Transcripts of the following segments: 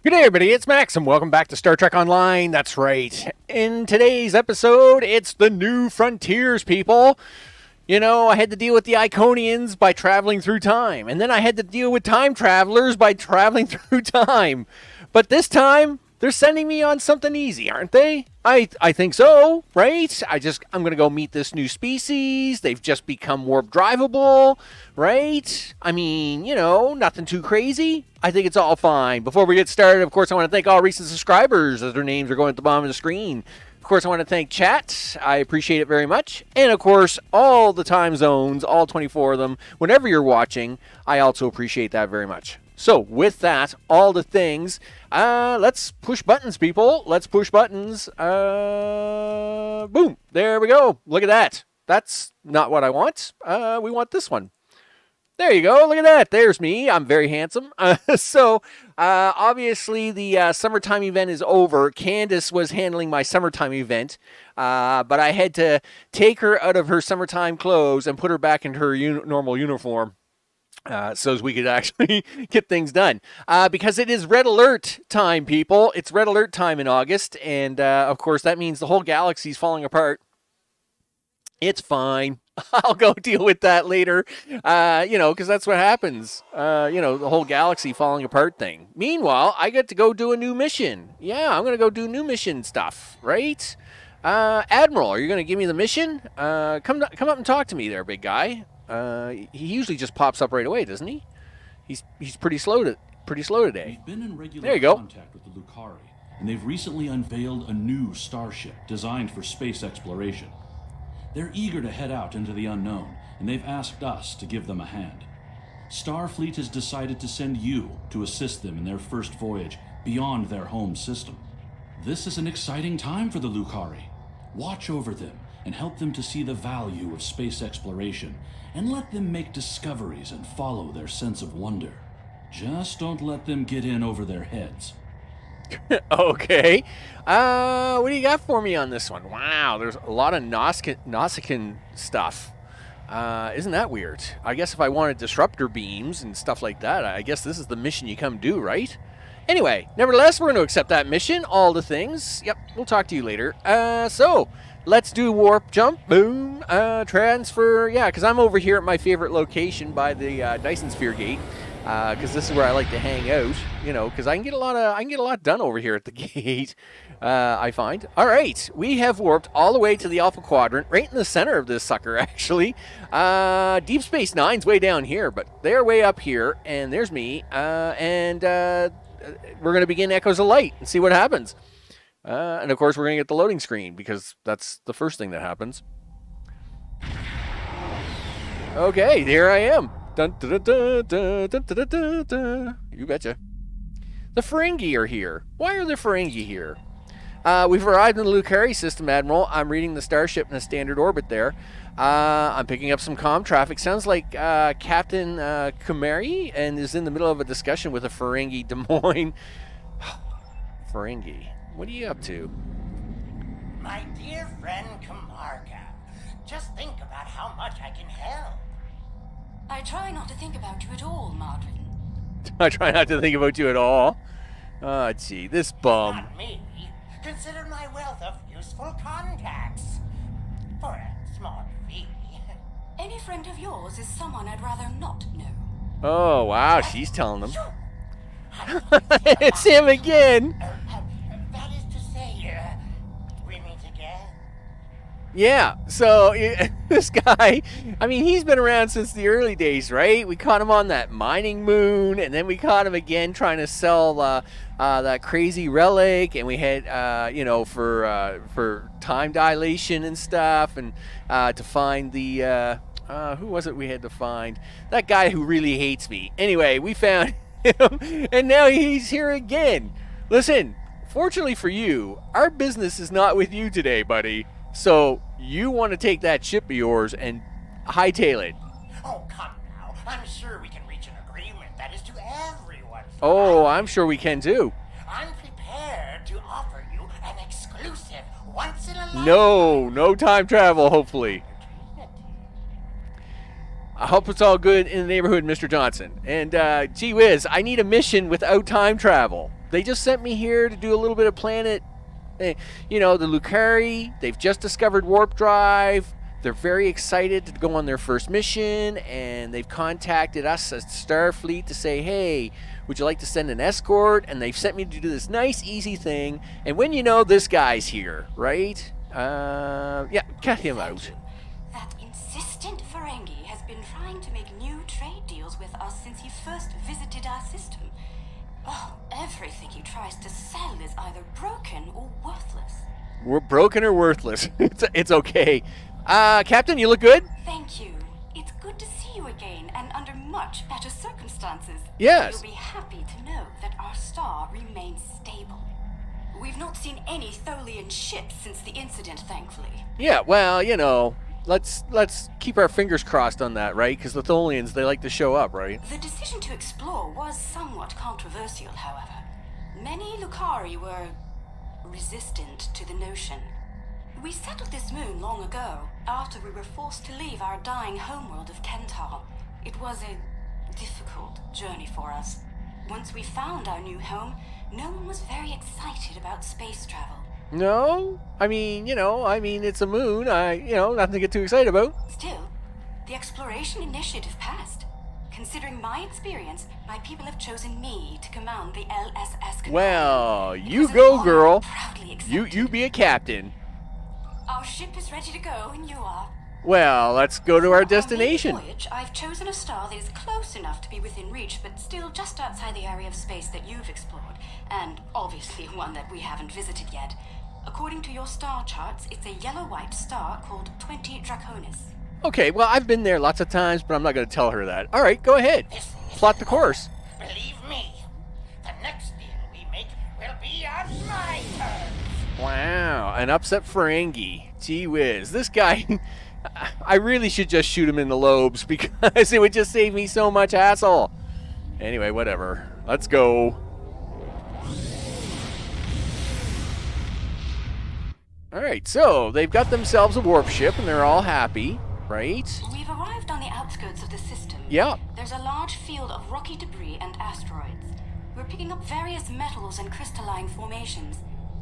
Good day, everybody. It's Max, and welcome back to Star Trek Online. That's right. In today's episode, it's the New Frontiers, people. You know, I had to deal with the Iconians by traveling through time, and then I had to deal with time travelers by traveling through time. But this time, they're sending me on something easy, aren't they? I think so, right? I'm going to go meet this new species. They've just become warp drivable, right? I mean, you know, nothing too crazy. I think it's all fine. Before we get started, of course, I want to thank all recent subscribers as their names are going at the bottom of the screen. Of course, I want to thank chat. I appreciate it very much. And, of course, all the time zones, all 24 of them, whenever you're watching, I also appreciate that very much. So, with that, all the things, let's push buttons, people. Let's push buttons. Boom. There we go. Look at that. That's not what I want. We want this one. There you go. Look at that. There's me. I'm very handsome. Obviously, the summertime event is over. Candace was handling my summertime event, but I had to take her out of her summertime clothes and put her back in her normal uniform. So as we could actually get things done. Because it is red alert time, people. It's red alert time in August. And, of course, that means the whole galaxy's falling apart. It's fine. I'll go deal with that later. Because that's what happens. The whole galaxy falling apart thing. Meanwhile, I get to go do a new mission. Yeah, I'm going to go do new mission stuff, right? Admiral, are you going to give me the mission? Come up and talk to me there, big guy. He usually just pops up right away, doesn't he? He's pretty slow today. We've been in regular there you go. contact with the Lucari, and they've recently unveiled a new starship designed for space exploration. They're eager to head out into the unknown, and they've asked us to give them a hand. Starfleet has decided to send you to assist them in their first voyage beyond their home system. This is an exciting time for the Lucari. Watch over them and help them to see the value of space exploration, and let them make discoveries and follow their sense of wonder. Just don't let them get in over their heads. Okay. What do you got for me on this one? Wow, there's a lot of Nausicaan stuff. Isn't that weird? I guess if I wanted disruptor beams and stuff like that, I guess this is the mission you come do, right? Anyway, nevertheless, we're going to accept that mission, all the things. Yep, we'll talk to you later. So, let's do warp jump, boom, transfer, yeah, because I'm over here at my favorite location by the Dyson Sphere Gate, because this is where I like to hang out, because I can get a lot done over here at the gate, I find. All right, we have warped all the way to the Alpha Quadrant, right in the center of this sucker, actually. Deep Space Nine's way down here, but they're way up here, and there's me, we're going to begin Echoes of Light and see what happens. And of course, we're going to get the loading screen because that's the first thing that happens. Okay, here I am. Dun, dun, dun, dun, dun, dun, dun, dun. You betcha. The Ferengi are here. Why are the Ferengi here? We've arrived in the Lucari system, Admiral. I'm reading the starship in a standard orbit there. I'm picking up some comm traffic. Sounds like Captain Kamari and is in the middle of a discussion with a Ferengi Des Moines. Ferengi. What are you up to? My dear friend Kamarka, just think about how much I can help. I try not to think about you at all, Martin. I try not to think about you at all. Oh, gee, this bum. Not me. Consider my wealth of useful contacts. For a small fee. Any friend of yours is someone I'd rather not know. Oh, wow, she's telling them. It's him again. That is to say, we meet again. Yeah, so this guy, I mean, he's been around since the early days, right? We caught him on that mining moon, and then we caught him again trying to sell that crazy relic, and we had, for time dilation and stuff, and to find the, who was it we had to find? That guy who really hates me. Anyway, we found him, and now he's here again. Listen, fortunately for you, our business is not with you today, buddy. So, you want to take that ship of yours and hightail it. Oh, come now. I'm sure we can reach an agreement that is to everyone's Oh, I'm sure we can too. I'm prepared to offer you an exclusive once-in-a-lifetime... No time travel, hopefully. I hope it's all good in the neighborhood, Mr. Johnson. And, gee whiz, I need a mission without time travel. They just sent me here to do a little bit of planet. You know, the Lucari, they've just discovered warp drive. They're very excited to go on their first mission, and they've contacted us as Starfleet to say, hey, would you like to send an escort? And they've sent me to do this nice, easy thing. And when you know this guy's here, right? Yeah, cut him out. That insistent Ferengi has been trying to make new trade deals with us since he first visited our system. Oh, everything he tries to sell is either broken or worthless. We're broken or worthless. It's okay. Captain, you look good? Thank you. It's good to see you again, and under much better circumstances. Yes. You'll be happy to know that our star remains stable. We've not seen any Tholian ships since the incident, thankfully. Yeah, well, you know, let's keep our fingers crossed on that, right? Because the Tholians, they like to show up, right? The decision to explore was somewhat controversial, however. Many Lucari were resistant to the notion. We settled this moon long ago, after we were forced to leave our dying homeworld of Kentar. It was a difficult journey for us. Once we found our new home, no one was very excited about space travel. No? I mean, it's a moon. Nothing to get too excited about. Still, the exploration initiative passed. Considering my experience, my people have chosen me to command the LSS command. Well, you Because go, of girl. honor proudly accepted. You be a captain. Our ship is ready to go, and you are. Well, let's go to our On the destination. voyage, I've chosen a star that is close enough to be within reach, but still just outside the area of space that you've explored, and obviously one that we haven't visited yet. According to your star charts, it's a yellow-white star called 20 Draconis. Okay, well, I've been there lots of times, but I'm not going to tell her that. All right, go ahead. Listen, Plot the course. Believe me, the next deal we make will be on my terms. Wow, an upset Ferengi. Gee whiz. This guy, I really should just shoot him in the lobes because it would just save me so much hassle. Anyway, whatever. Let's go. Alright, so they've got themselves a warp ship and they're all happy, right? We've arrived on the outskirts of the system. Yeah. There's a large field of rocky debris and asteroids. We're picking up various metals and crystalline formations.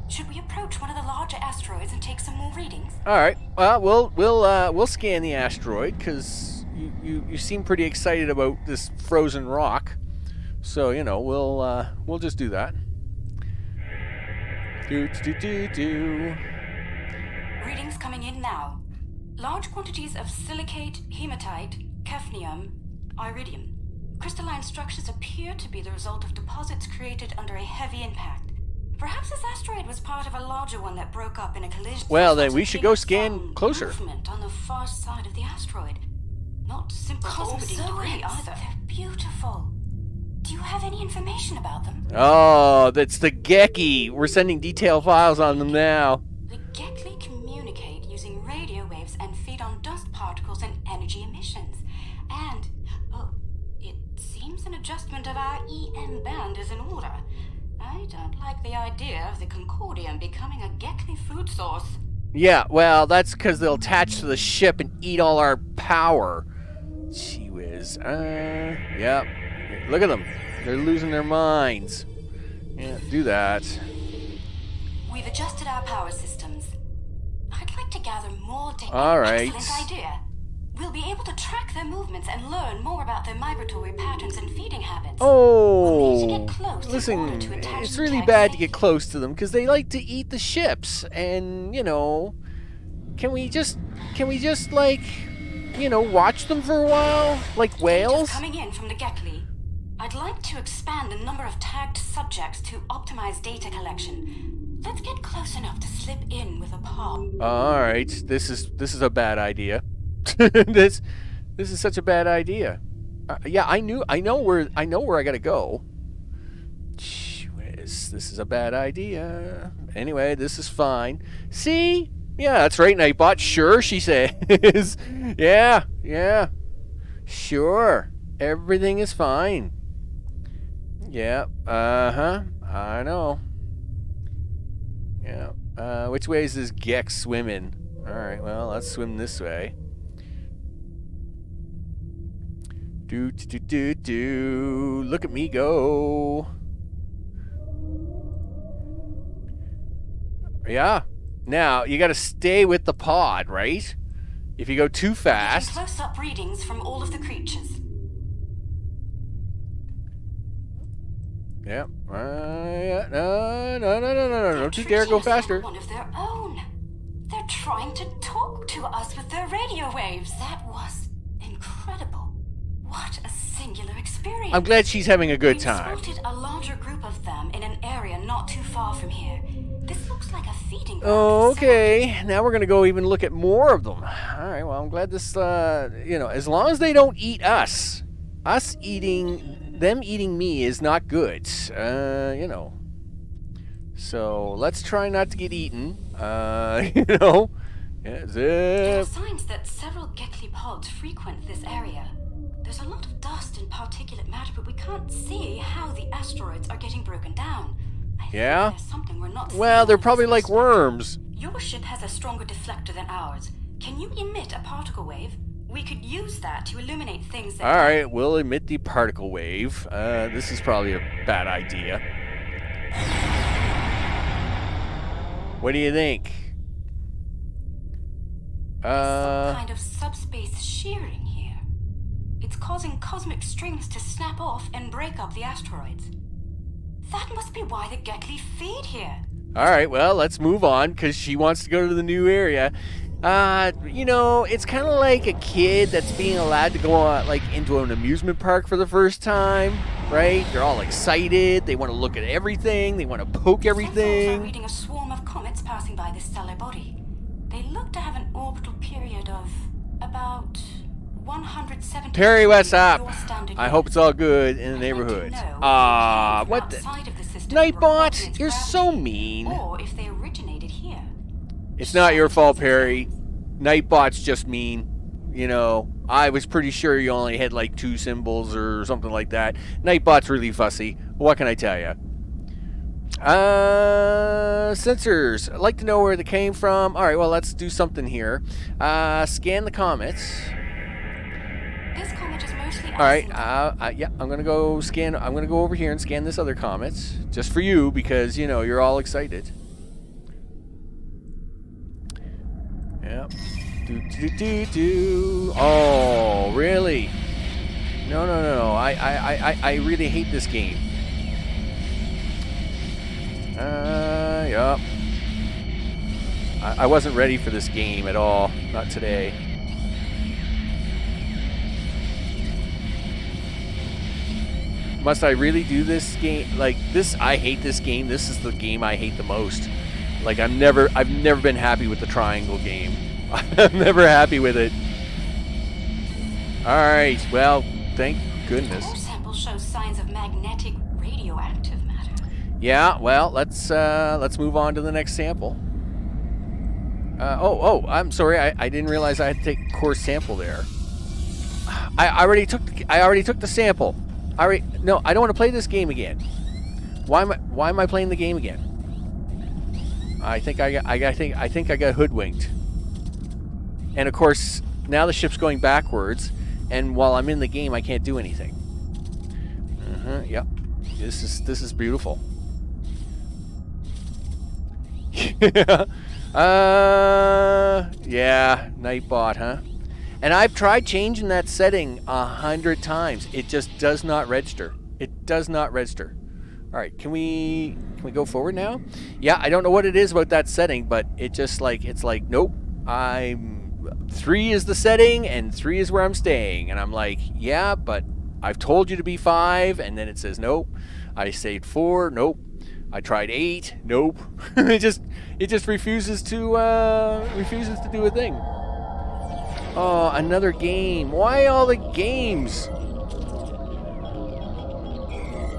Should we approach one of the larger asteroids and take some more readings? All right. Well, we'll scan the asteroid because you seem pretty excited about this frozen rock. So we'll just do that. Do. Readings coming in now. Large quantities of silicate, hematite, cadmium, iridium. Crystalline structures appear to be the result of deposits created under a heavy impact. Perhaps this asteroid was part of a larger one that broke up in a collision. Well, then we should go scan Some closer. Movement on the far side of the asteroid. Not simple orbiting debris either. They're beautiful. Do you have any information about them? Oh, that's the Geki. We're sending detailed files on them now. The Gekli communicate using radio waves and feed on dust particles and energy emissions. And, it seems an adjustment of our EM band is in order. I don't like the idea of the Concordium becoming a Gekli food source. Yeah, well, that's because they'll attach to the ship and eat all our power. Gee whiz. Yep. Look at them. They're losing their minds. Yeah, do that. We've adjusted our power systems. I'd like to gather more data. All right. Excellent idea. We'll be able to track their movements and learn more about their migratory patterns and feeding habits. Oh, We'll need to get close in listen, order to attach it's the really tag bad to safely. get close to them because they like to eat the ships. And, can we just watch them for a while? Like whales? Just coming in from the Gekli. I'd like to expand the number of tagged subjects to optimize data collection. Let's get close enough to slip in with a palm. All right, this is a bad idea. this is such a bad idea. Yeah, I know where I gotta go. This is a bad idea. Anyway, this is fine. See? Yeah, that's right, Nightbot. Sure, she says. Yeah. Sure. Everything is fine. Yeah. I know. Yeah. Which way is this Gek swimming? All right. Well, let's swim this way. Do. Look at me go. Yeah. Now, you got to stay with the pod, right? If you go too fast... Close-up readings from all of the creatures. Yeah. No. Don't you dare go faster. One of their own. They're trying to talk to us with their radio waves. That was incredible. What a singular experience. I'm glad she's having a good time. We spotted a larger group of them in an area not too far from here. This looks like a feeding ground. Oh, okay. Now we're going to go even look at more of them. All right, well, I'm glad this, as long as they don't eat us. Them eating me is not good, So let's try not to get eaten, Yeah, There are zip. signs that several Gekli pods frequent this area. There's a lot of dust and particulate matter, but we can't see how the asteroids are getting broken down. I think Yeah? there's something we're not Well, seeing they're in probably this like respect. worms. Your ship has a stronger deflector than ours. Can you emit a particle wave? We could use that to illuminate things that... All right, we'll emit the particle wave. This is probably a bad idea. What do you think? Some kind of subspace shearing here. It's causing cosmic strings to snap off and break up the asteroids. That must be why the Gekli feed here. All right, well, let's move on because she wants to go to the new area. It's kind of like a kid that's being allowed to go on, into an amusement park for the first time, right? They're all excited. They want to look at everything. They want to poke Sensors are everything. reading a swarm of comets passing by this stellar body. They look to have an orbital period of about 170. Perry, what's up? your standard I hope it's all good in the I'd like to neighborhood. know if they came from What the? outside of the system and were Nightbot, causing its you're gravity, so mean. Or if they originated here. It's not your fault, Perry. Nightbot's just mean. I was pretty sure you only had 2 symbols or something like that. Nightbot's really fussy. What can I tell you? Sensors. I'd like to know where they came from. All right, well, let's do something here. Scan the comets. This comet is mostly All right, icy. I'm gonna go scan. I'm gonna go over here and scan this other comets just for you because you're all excited. Yep. Do. Oh, really? No. I really hate this game. Yep. I wasn't ready for this game at all. Not today. Must I really do this game? This, I hate this game. This is the game I hate the most. I've never been happy with the triangle game. I'm never happy with it. All right. Well, thank goodness. Core sample shows signs of magnetic radioactive matter. Yeah. Well, let's move on to the next sample. I'm sorry. I didn't realize I had to take a core sample there. I already took the sample. No, I don't want to play this game again. Why am I playing the game again? I think I got hoodwinked. And of course, now the ship's going backwards, and while I'm in the game, I can't do anything. Yep. This is beautiful. Yeah, Nightbot, huh? And I've tried changing that setting 100 times. It just does not register. It does not register. All right, can we go forward now? Yeah, I don't know what it is about that setting, but it just nope. 3 is the setting and 3 is where I'm staying, and I'm like, yeah, but I've told you to be 5, and then it says nope. I saved 4, nope. I tried 8, nope. it just refuses to do a thing. Oh, another game. Why all the games?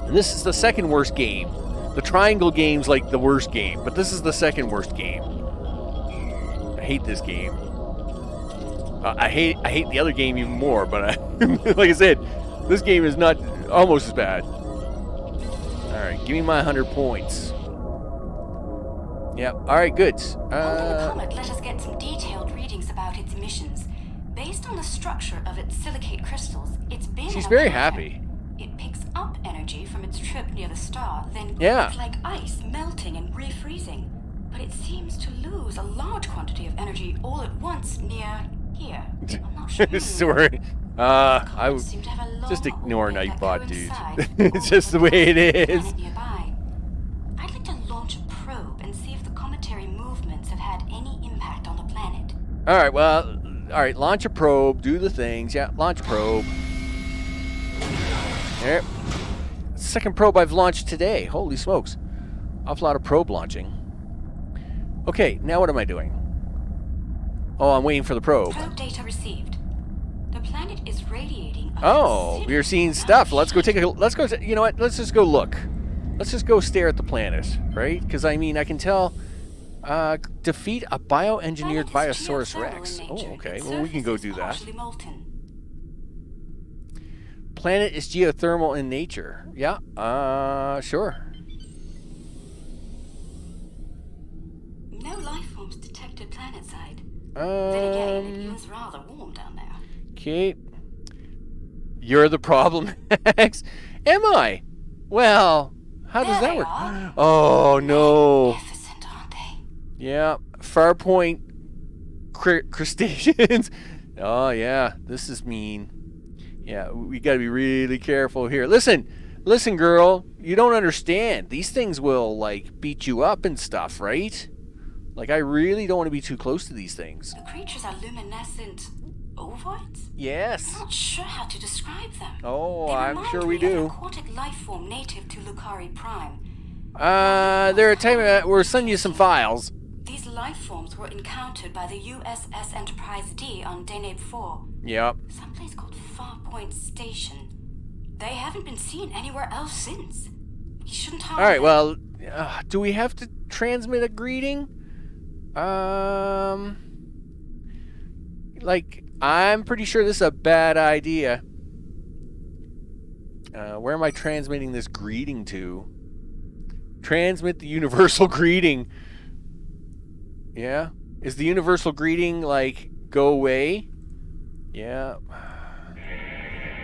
And this is the second worst game. The triangle game's the worst game, but this is the second worst game. I hate this game. I hate the other game even more, but like I said, this game is not almost as bad. All right, give me my 100 points. Yep. All right, good. Onto the comet, let us get some detailed readings about its emissions. Based on the structure of its silicate crystals, it's been She's in a very pattern. happy. It picks up energy from its trip near the star, then Yeah. it's like ice melting and refreezing. but it seems to lose a large quantity of energy all at once near here. I'm not sure. Sorry. I would seem to have a long just ignore orbit that Nightbot, dude. coincides It's just the way it is. planet nearby. I'd like to launch a probe and see if the cometary movements have had any impact on the planet. All right, well, all right, launch a probe, do the things. Yeah, launch probe. There. Second probe I've launched today. Holy smokes. Awful lot of probe launching. Okay, now what am I doing? Oh, I'm waiting for the probe. Probe data received. The planet is radiating. Oh, we're seeing stuff. Let's go take a. Let's go. You know what? Let's just go look. Let's just go stare at the planet, right? Because I mean, I can tell. Defeat a bioengineered Biosaurus Rex. Oh, okay. Well, we can go do that. Planet is geothermal in nature. Yeah. Sure. No life forms detected planetside. Then again, it is rather warm down there. Okay. You're the problem, X. Am I? Well, how does that work? Oh, no. Magnificent, aren't they? Yeah. Farpoint crustaceans. Oh, yeah. This is mean. Yeah, we got to be really careful here. Listen, girl. You don't understand. These things will, like, beat you up and stuff, right? Like, I really don't want to be too close to these things. The creatures are luminescent ovoids? Yes. I'm not sure how to describe them. Oh, They I'm remind sure me we of do. an aquatic life form native to Lucari Prime. They're a time we're sending you some files. These life forms were encountered by the USS Enterprise D on Deneb 4. Yep. Someplace called Farpoint Station. They haven't been seen anywhere else since. We shouldn't harm All right, them. well, do we have to transmit a greeting? Like, I'm pretty sure this is a bad idea. Where am I transmitting this greeting to? Transmit the universal greeting. Yeah? Is the universal greeting, like, go away? Yeah.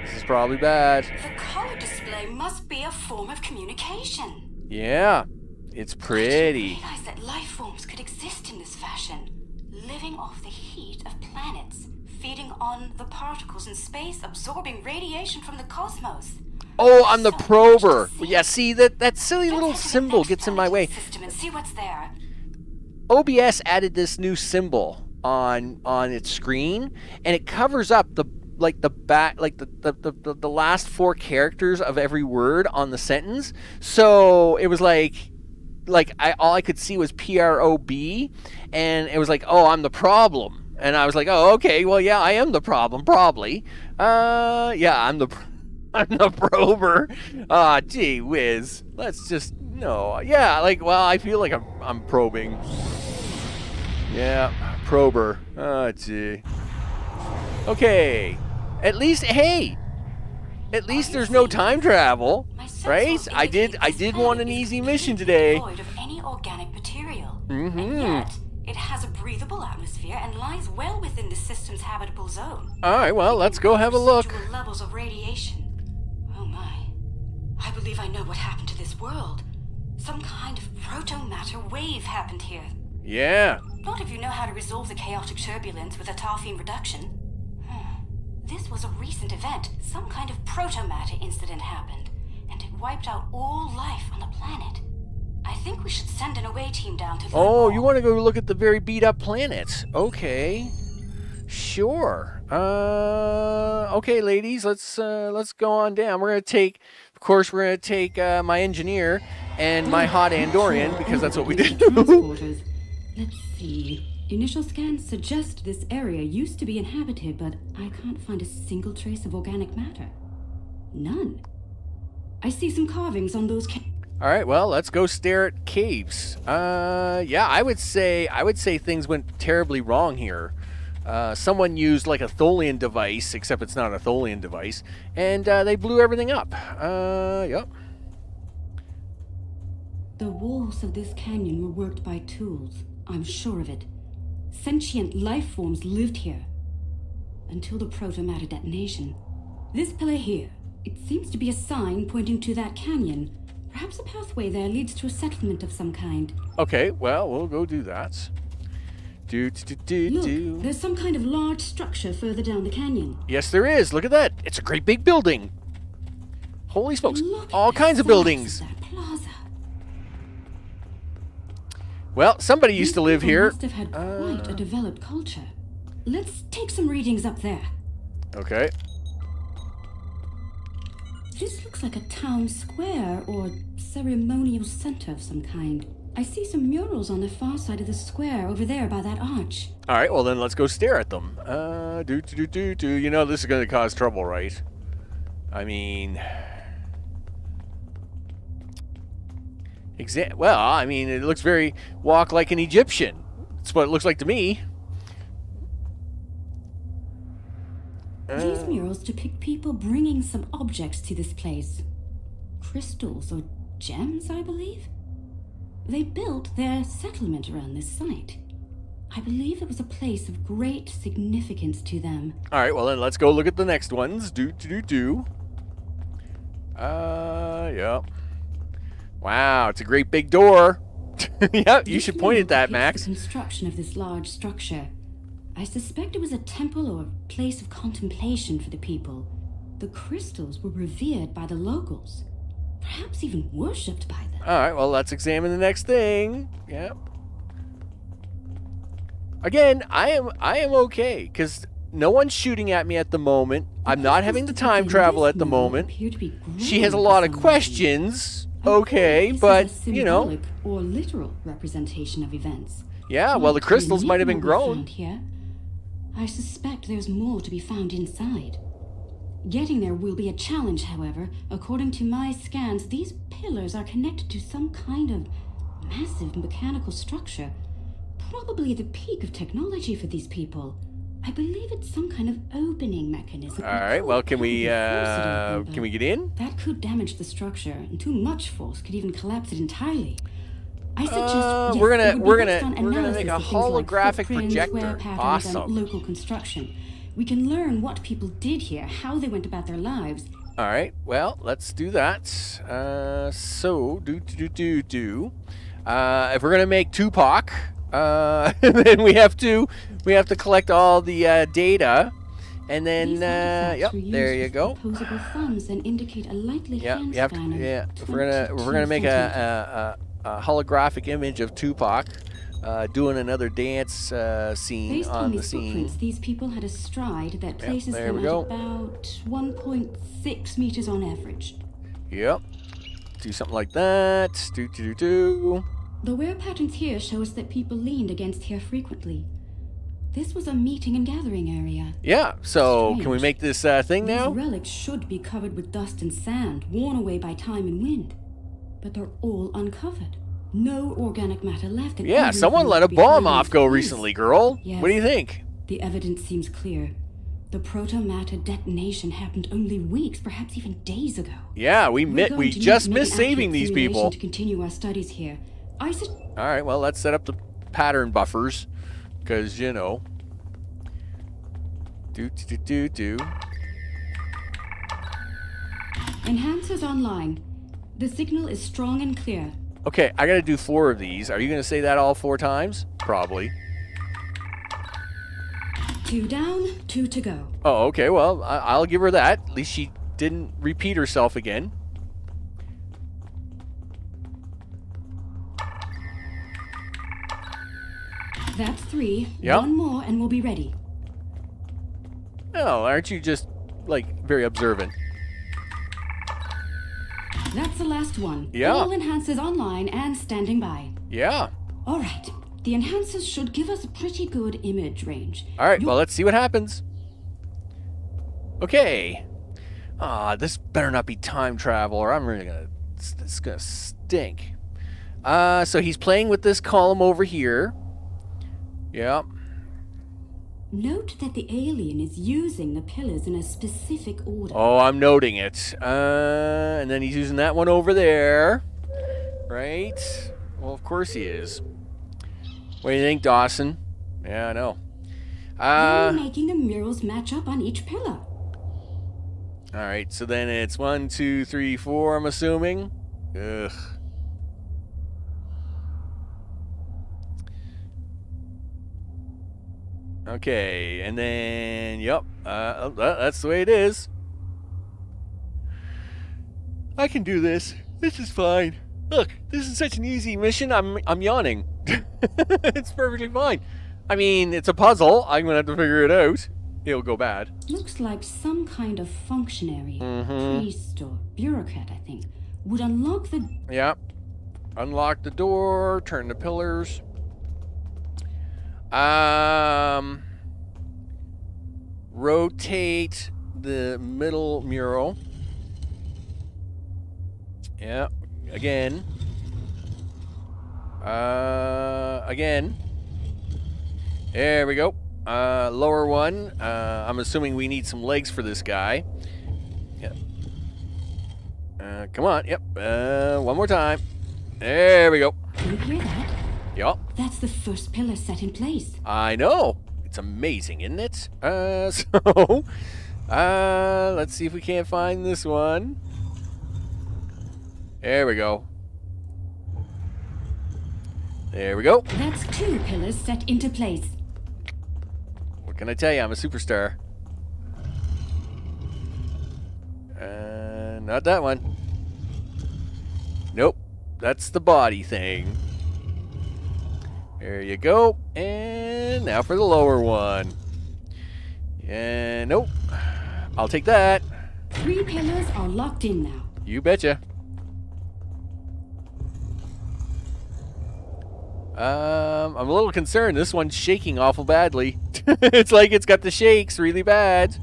This is probably bad. The color display must be a form of communication. Yeah. It's I pretty. didn't realize that life forms could exist in this fashion, living off the heat of planets, feeding on the particles in space, absorbing radiation from the cosmos. Oh, I'm the So prober. much to see. Yeah, see, that silly little Let's head to the symbol next gets in my way. planetary system and see what's there. OBS added this new symbol on its screen, and it covers up the last four characters of every word on the sentence. So it was all I could see was PROB, and it was like, oh, I'm the problem, and I was like, oh, okay, well, yeah, I am the problem, probably. Yeah, I'm the prober. Ah, gee whiz. Let's just no. Yeah, like, well, I feel like I'm probing. Yeah, prober. Ah, gee. Okay. At least there's no time travel, right? I did want an easy mission today. Devoid of any organic material. Mm-hmm. And yet, it has a breathable atmosphere and lies well within the system's habitable zone. All right, well, let's go have a look. Residual levels of radiation. Oh my. I believe I know what happened to this world. Some kind of proto-matter wave happened here. Yeah. Not if you know how to resolve the chaotic turbulence with a tarfine reduction. This was a recent event. Some kind of proto-matter incident happened, and it wiped out all life on the planet. I think we should send an away team down to learn Oh, more. you want to go look at the very beat up planet? Okay. Sure. Okay, ladies, let's go on down. We're gonna take my engineer and my hot Andorian, because that's what we do. Transporters. Let's see. Initial scans suggest this area used to be inhabited, but I can't find a single trace of organic matter. None. I see some carvings on those All right, well, let's go stare at caves. Yeah, I would say things went terribly wrong here. Someone used like a Tholian device, except it's not a Tholian device, and they blew everything up. Yep. The walls of this canyon were worked by tools. I'm sure of it. Sentient life forms lived here. Until the proto-matter detonation. This pillar here, it seems to be a sign pointing to that canyon. Perhaps a pathway there leads to a settlement of some kind. Okay, well, we'll go do that. Look, there's some kind of large structure further down the canyon. Yes, there is. Look at that. It's a great big building. Holy smokes. Look All at the kinds of size buildings. That plaza. Well, somebody used to live These people here. must have had quite a developed culture. Let's take some readings up there. Okay. This looks like a town square or ceremonial center of some kind. I see some murals on the far side of the square over there by that arch. All right, well, then let's go stare at them. You know this is going to cause trouble, right? I mean... Well, I mean, it looks very walk like an Egyptian. That's what it looks like to me. These murals depict people bringing some objects to this place. Crystals or gems, I believe? They built their settlement around this site. I believe it was a place of great significance to them. All right, well, then let's go look at the next ones. Yeah. Wow, it's a great big door. Yep, you should point at that, Max. The construction of this large structure. I suspect it was a temple or place of contemplation for the people. The crystals were revered by the locals, perhaps even worshipped by them. All right, well, let's examine the next thing. Yep. Again, I am okay because no one's shooting at me at the moment. I'm not having to time travel at the moment. She has a lot of questions. Okay, but you know, symbolic or literal representation of events. Yeah, well, the crystals might have been grown. Here. I suspect there's more to be found inside. Getting there will be a challenge, however. According to my scans, these pillars are connected to some kind of massive mechanical structure. Probably the peak of technology for these people. I believe it's some kind of opening mechanism. All right, well, can we get in? That could damage the structure, and too much force could even collapse it entirely. I suggest we're gonna analysis make a of things like holographic footprints, projector. wear patterns, Awesome. and local construction. We can learn what people did here, how they went about their lives. All right, well, let's do that. If we're gonna make Tupac, then we have to collect all the data, and then These artifacts yep, were used there you as go. Opposable thumbs and indicate a likely Yeah, hand you have to, span of yeah. If we're gonna make 22 a holographic image of Tupac doing another dance scene Based on on the these scene. footprints, these people had a stride that places there them we at go. about 1.6 meters on average. Yep. Do something like that. The wear patterns here show us that people leaned against here frequently. This was a meeting and gathering area. Yeah. So can we Strange. make this thing now? These relics should be covered with dust and sand, worn away by time and wind. But they're all uncovered. No organic matter left. and Yeah. everything Someone let a would be found bomb in off its go place. recently, girl. Yes. What do you think? The evidence seems clear. The proto-matter detonation happened only weeks, perhaps even days ago. Yeah, we We're going to just need to make missed an saving accurate these simulation people. to continue our studies here. All right. Well, let's set up the pattern buffers, because you know. Enhancers online. The signal is strong and clear. Okay, I gotta do 4 of these. Are you gonna say that all 4 times? Probably. 2 down, 2 to go. Oh, okay. Well, I'll give her that. At least she didn't repeat herself again. That's 3. Yep. 1 more and we'll be ready. Oh, aren't you just, like, very observant? That's the last one. Yeah. All enhancers online and standing by. Yeah. All right. The enhancers should give us a pretty good image range. All right, well, let's see what happens. Okay. This better not be time travel, or I'm really gonna... This is gonna stink. So he's playing with this column over here. Yep. Note that the alien is using the pillars in a specific order. Oh, I'm noting it. And then he's using that one over there. Right? Well, of course he is. What do you think, Dawson? Yeah, I know. They're making the murals match up on each pillar. All right, so then it's 1, 2, 3, 4, I'm assuming. Ugh. Okay, and then, yep, that's the way it is. I can do this. This is fine. Look, this is such an easy mission. I'm yawning. It's perfectly fine. I mean, it's a puzzle. I'm gonna have to figure it out. It'll go bad. Looks like some kind of functionary, priest or bureaucrat, I think, would unlock the... Yep. Unlock the door. Turn the pillars. Rotate the middle mural. Yeah. Again. Again. There we go. Lower one. I'm assuming we need some legs for this guy. Yep. Come on. Yep. One more time. There we go. Can you hear that? Yep. That's the first pillar set in place. I know. It's amazing, isn't it? Let's see if we can't find this one. There we go. There we go. That's 2 pillars set into place. What can I tell you? I'm a superstar. Not that one. Nope. That's the body thing. There you go. And now for the lower one. And nope. I'll take that. 3 pillars are locked in now. You betcha. I'm a little concerned. This one's shaking awful badly. It's like it's got the shakes really bad.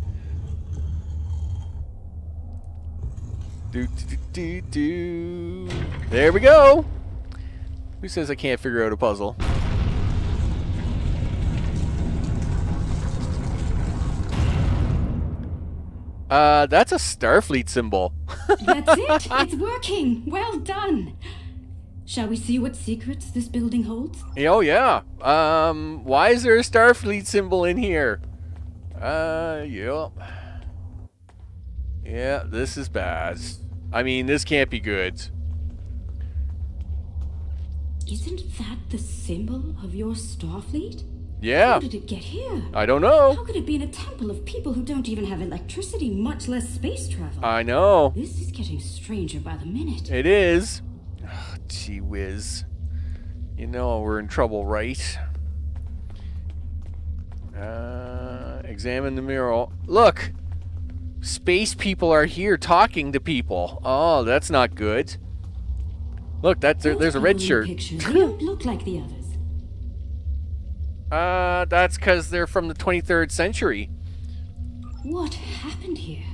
Do. There we go. Who says I can't figure out a puzzle? That's a Starfleet symbol. That's it. It's working. Well done. Shall we see what secrets this building holds? Oh, yeah. Why is there a Starfleet symbol in here? Yep. Yeah, this is bad. I mean, this can't be good. Isn't that the symbol of your Starfleet? Yeah. How did it get here? I don't know. How could it be in a temple of people who don't even have electricity, much less space travel? I know. This is getting stranger by the minute. It is. Oh, gee whiz. You know we're in trouble, right? Examine the mural. Look! Space people are here talking to people. Oh, that's not good. Look, there's a red shirt. Pictures. They don't look like the others. That's because they're from the 23rd century. What happened here?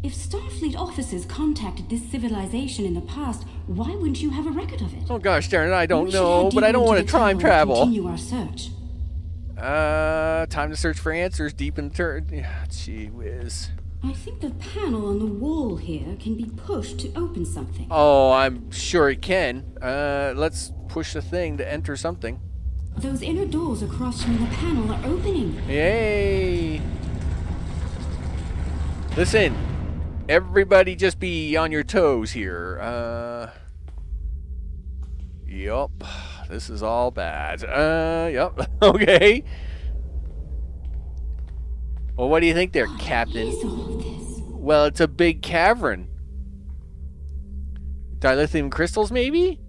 If Starfleet officers contacted this civilization in the past, why wouldn't you have a record of it? Oh gosh darn it, I don't We should know, head but I deeper don't want to into the time temple and travel. Continue our search. Time to search for answers deep in the turd. Gee whiz. I think the panel on the wall here can be pushed to open something. Oh, I'm sure it can. Let's push the thing to enter something. Those inner doors across from the panel are opening. Yay! Listen, everybody just be on your toes here. Yup. This is all bad. Yup. Okay. Well, what do you think there, Captain? What is all of this? Well, it's a big cavern. Dilithium crystals, maybe?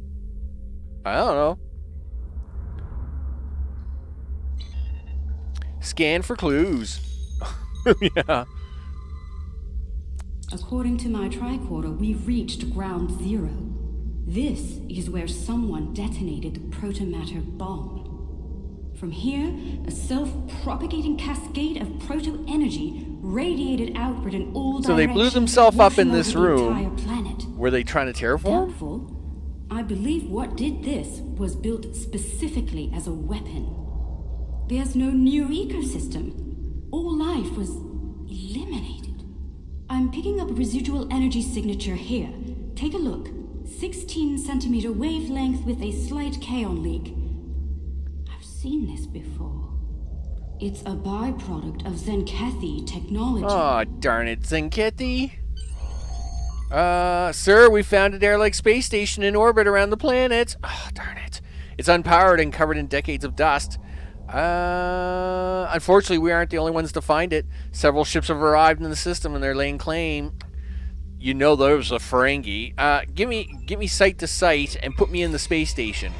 I don't know. Scan for clues. Yeah. According to my tricorder, we've reached ground zero. This is where someone detonated the protomatter bomb. From here, a self-propagating cascade of proto-energy radiated outward in all directions. So they blew themselves up in washing this over the room. entire planet. Were they trying to terraform? Doubtful. I believe what did this was built specifically as a weapon. There's no new ecosystem. All life was eliminated. I'm picking up a residual energy signature here. Take a look. 16 centimeter wavelength with a slight kaon leak. I've seen this before. It's a byproduct of Zenkethi technology. Oh, darn it, Zenkethi. Sir, we found a derelict space station in orbit around the planet. Oh, darn it. It's unpowered and covered in decades of dust. Unfortunately, we aren't the only ones to find it. Several ships have arrived in the system and they're laying claim. You know those are Ferengi. Give me sight to sight and put me in the space station.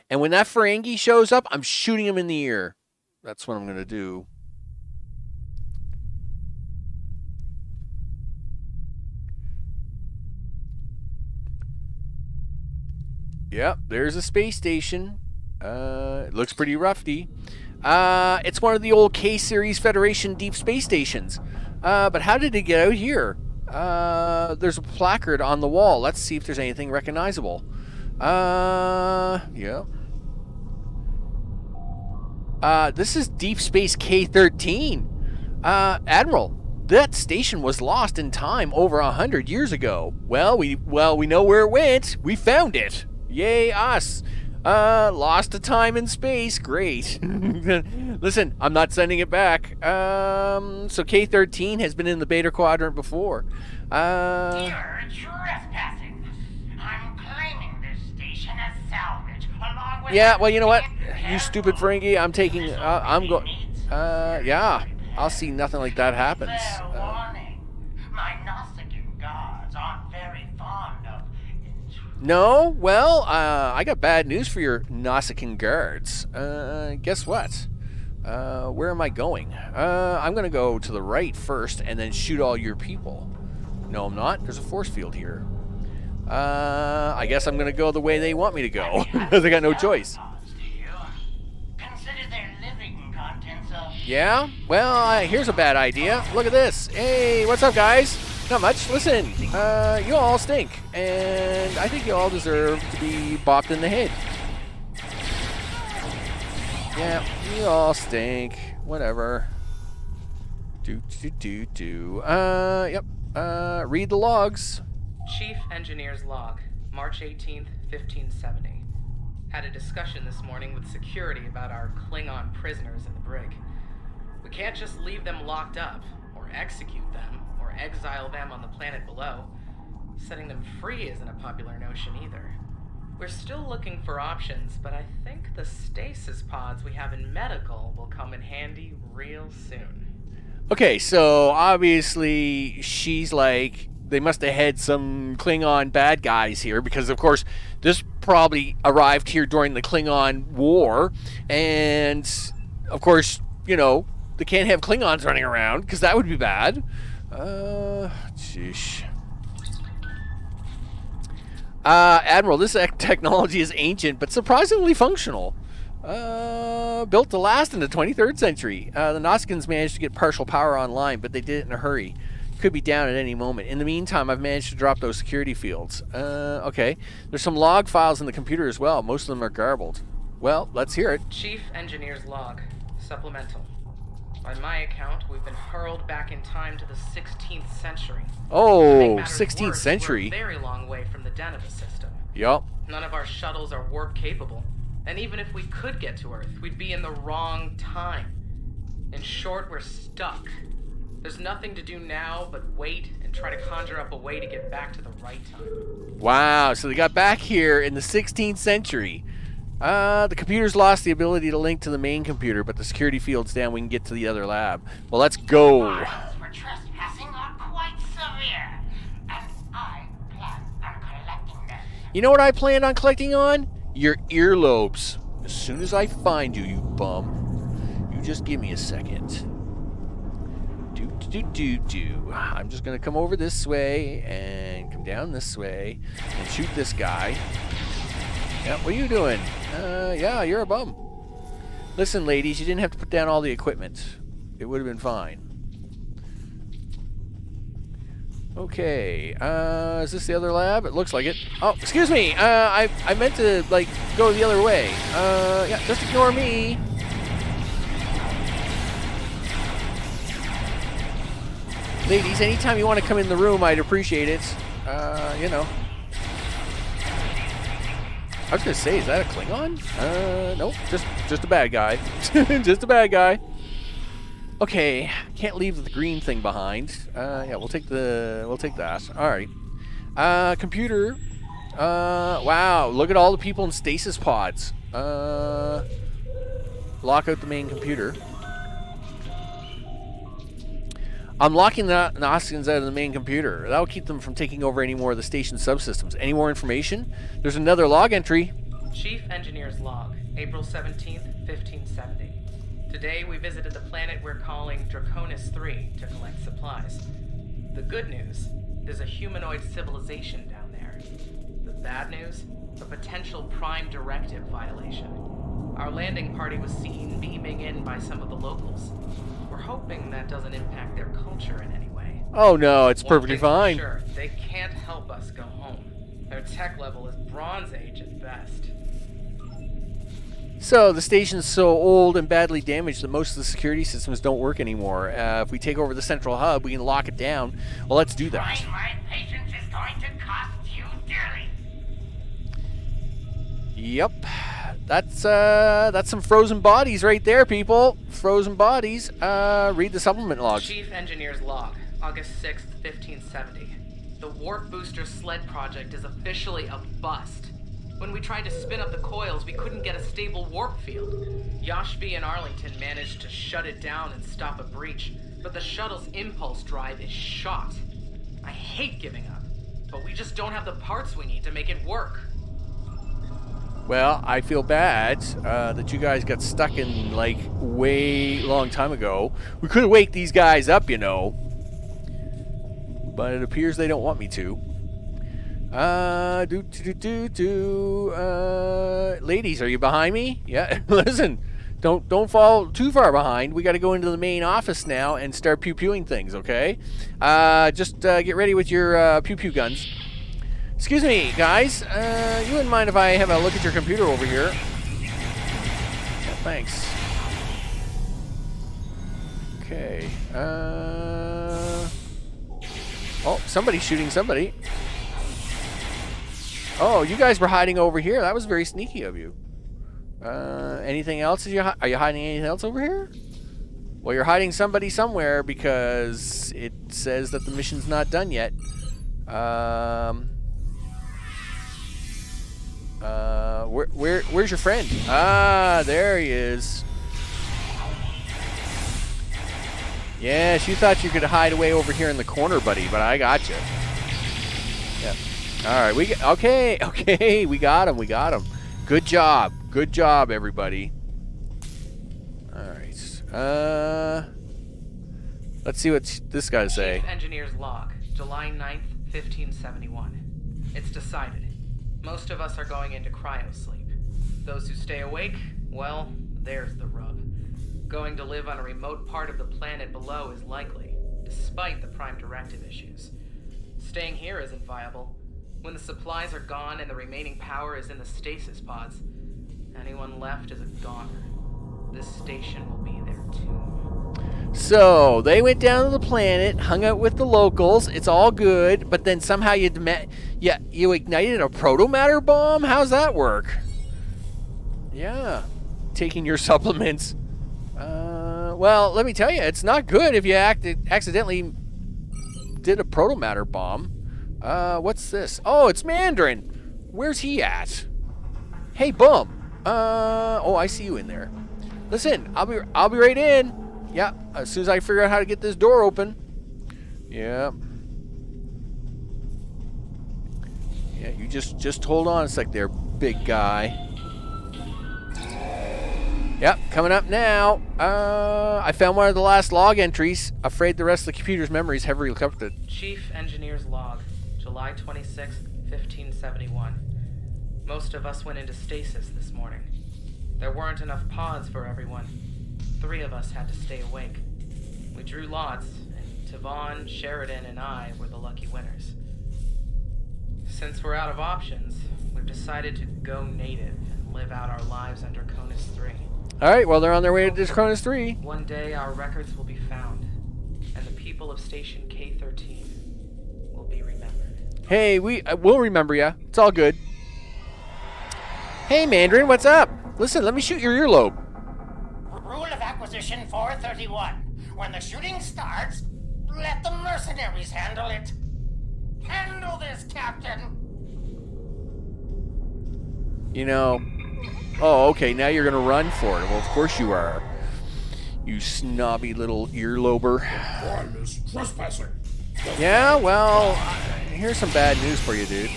And when that Ferengi shows up, I'm shooting him in the ear. That's what I'm going to do. Yep, there's a space station. It looks pretty roughy. It's one of the old K-Series Federation deep space stations. But how did it get out here? There's a placard on the wall. Let's see if there's anything recognizable. Yeah. This is Deep Space K-13. Admiral, that station was lost in time over 100 years ago. Well, we know where it went. We found it. Yay, us. Lost to time and space. Great. Listen, I'm not sending it back. So K-13 has been in the Beta Quadrant before. You're trespassing. I'm claiming this station as salvage, along with... Yeah, well, you know what? You stupid Ferengi, I'm taking... I'm going... yeah. I'll see nothing like that happens. Fair warning. My Nausicaan guards aren't very fond of... No? Well, I got bad news for your Nausicaan guards. Guess what? Where am I going? I'm going to go to the right first and then shoot all your people. No, I'm not. There's a force field here. I guess I'm going to go the way they want me to go. Because I got no choice. Consider their living contents of... Yeah? Well, here's a bad idea. Look at this. Hey, what's up, guys? Not much. Listen, you all stink. And I think you all deserve to be bopped in the head. Yeah, you all stink. Whatever. Yep. Read the logs. Chief Engineer's Log, March 18th, 1570. Had a discussion this morning with security about our Klingon prisoners in the brig. We can't just leave them locked up, or execute them, or exile them on the planet below. Setting them free isn't a popular notion either. We're still looking for options, but I think the stasis pods we have in medical will come in handy real soon. Okay, so obviously she's like, they must have had some Klingon bad guys here because, of course, this probably arrived here during the Klingon War. And, of course, you know, they can't have Klingons running around because that would be bad. Sheesh. Admiral, this technology is ancient but surprisingly functional. Built to last in the 23rd century. The Nausicaans managed to get partial power online, but they did it in a hurry. Could be down at any moment. In the meantime, I've managed to drop those security fields. Okay. There's some log files in the computer as well. Most of them are garbled. Well, let's hear it. Chief Engineer's Log, supplemental. By my account, we've been hurled back in time to the 16th century. Oh, 16th century. We're a very long way from the den of the system. Yup. None of our shuttles are warp capable. And even if we could get to Earth, we'd be in the wrong time. In short, we're stuck. There's nothing to do now but wait and try to conjure up a way to get back to the right time. Wow, so they got back here in the 16th century. The computer's lost the ability to link to the main computer, but the security field's down. We can get to the other lab. Well, let's go. Fines for trespassing are quite severe, and I plan on collecting them. You know what I planned on collecting on? Your earlobes. As soon as I find you, you bum. You just give me a second. I'm just gonna come over this way and come down this way and shoot this guy. Yeah, what are you doing? Yeah, you're a bum. Listen, ladies, you didn't have to put down all the equipment. It would have been fine. Okay, is this the other lab? It looks like it. Oh, excuse me. I meant to, like, go the other way. Yeah, just ignore me. Ladies, anytime you want to come in the room, I'd appreciate it. You know. I was going to say, is that a Klingon? Nope, just a bad guy. Just a bad guy. Okay, can't leave the green thing behind. Yeah, we'll take that. All right. Computer. Wow, look at all the people in stasis pods. Lock out the main computer. I'm locking the Noskins out of the main computer. That'll keep them from taking over any more of the station subsystems. Any more information? There's another log entry. Chief Engineer's Log, April 17th, 1570. Today we visited the planet we're calling Draconis 3 to collect supplies. The good news, there's a humanoid civilization down there. The bad news, a potential Prime Directive violation. Our landing party was seen beaming in by some of the locals. We're hoping that doesn't impact their culture in any way. Oh no, it's perfectly fine. Sure, they can't help us go home. Their tech level is Bronze Age at best. So the station's so old and badly damaged that most of the security systems don't work anymore. If we take over the central hub, we can lock it down. Well, let's do that. Trying my patience is going to cost you dearly. Yep. That's some frozen bodies right there, people. Frozen bodies. Read the supplement logs. Chief Engineer's Log, August 6th, 1570. The Warp Booster Sled project is officially a bust. When we tried to spin up the coils, we couldn't get a stable warp field. Yashvi and Arlington managed to shut it down and stop a breach, but the shuttle's impulse drive is shot. I hate giving up, but we just don't have the parts we need to make it work. Well, I feel bad that you guys got stuck in, like, way long time ago. We could have waked these guys up, you know. But it appears they don't want me to. Ladies, are you behind me? Yeah, listen, don't fall too far behind. We got to go into the main office now and start pew-pewing things, okay? Just get ready with your pew-pew guns. Excuse me, guys. You wouldn't mind if I have a look at your computer over here? Yeah, thanks. Okay. Oh, somebody's shooting somebody. Oh, you guys were hiding over here. That was very sneaky of you. Anything else? Are you hiding anything else over here? Well, you're hiding somebody somewhere because it says that the mission's not done yet. Where's your friend? Ah, there he is. Yes, you thought you could hide away over here in the corner, buddy, but I got you. Yep. All right, okay, we got him. Good job, everybody. All right. Let's see what this guy say. Chief Engineer's Log, July 9th, 1571. It's decided. Most of us are going into cryosleep. Those who stay awake, well, there's the rub. Going to live on a remote part of the planet below is likely, despite the Prime Directive issues. Staying here isn't viable. When the supplies are gone and the remaining power is in the stasis pods, anyone left is a goner. This station will be their tomb. So, they went down to the planet, hung out with the locals, it's all good, but then somehow you ignited a proto-matter bomb? How's that work? Yeah, taking your supplements. Well, let me tell you, it's not good if you accidentally did a proto-matter bomb. What's this? Oh, it's Mandarin. Where's he at? Hey, bum. Oh, I see you in there. Listen, I'll be right in. Yeah, as soon as I figure out how to get this door open. Yeah. Yeah, you just hold on a sec there, big guy. Yep, coming up now. I found one of the last log entries. Afraid the rest of the computer's memories have recovered. Chief Engineer's Log, July 26th, 1571. Most of us went into stasis this morning. There weren't enough pods for everyone. 3 of us had to stay awake. We drew lots, and Tavon, Sheridan, and I were the lucky winners. Since we're out of options, we've decided to go native and live out our lives under Draconis 3. Alright, well, they're on their way to Draconis 3. One day, our records will be found, and the people of Station K-13 will be remembered. Hey, we'll remember ya. It's all good. Hey, Mandarin, what's up? Listen, let me shoot your earlobe. Rule of Acquisition 431. When the shooting starts, let the mercenaries handle it. Handle this, Captain. You know... Oh, okay, now you're going to run for it. Well, of course you are. You snobby little earlober. Crime is trespassing. Yeah, well, here's some bad news for you, dude.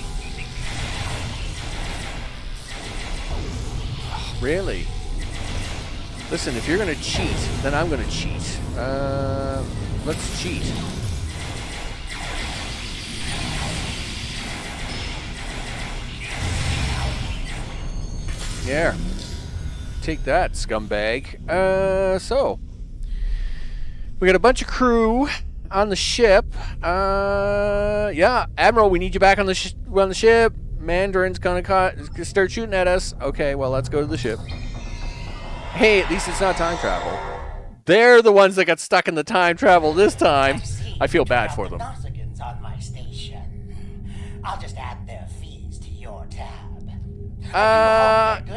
Really? Listen, if you're going to cheat, then I'm going to cheat. Let's cheat. Yeah. Take that, scumbag. So. We got a bunch of crew on the ship. Yeah, Admiral, we need you back on the ship. Mandarin's gonna start shooting at us. Okay, well, let's go to the ship. Hey, at least it's not time travel. They're the ones that got stuck in the time travel this time. I feel bad for them. On my station. I'll just add their fees to your tab.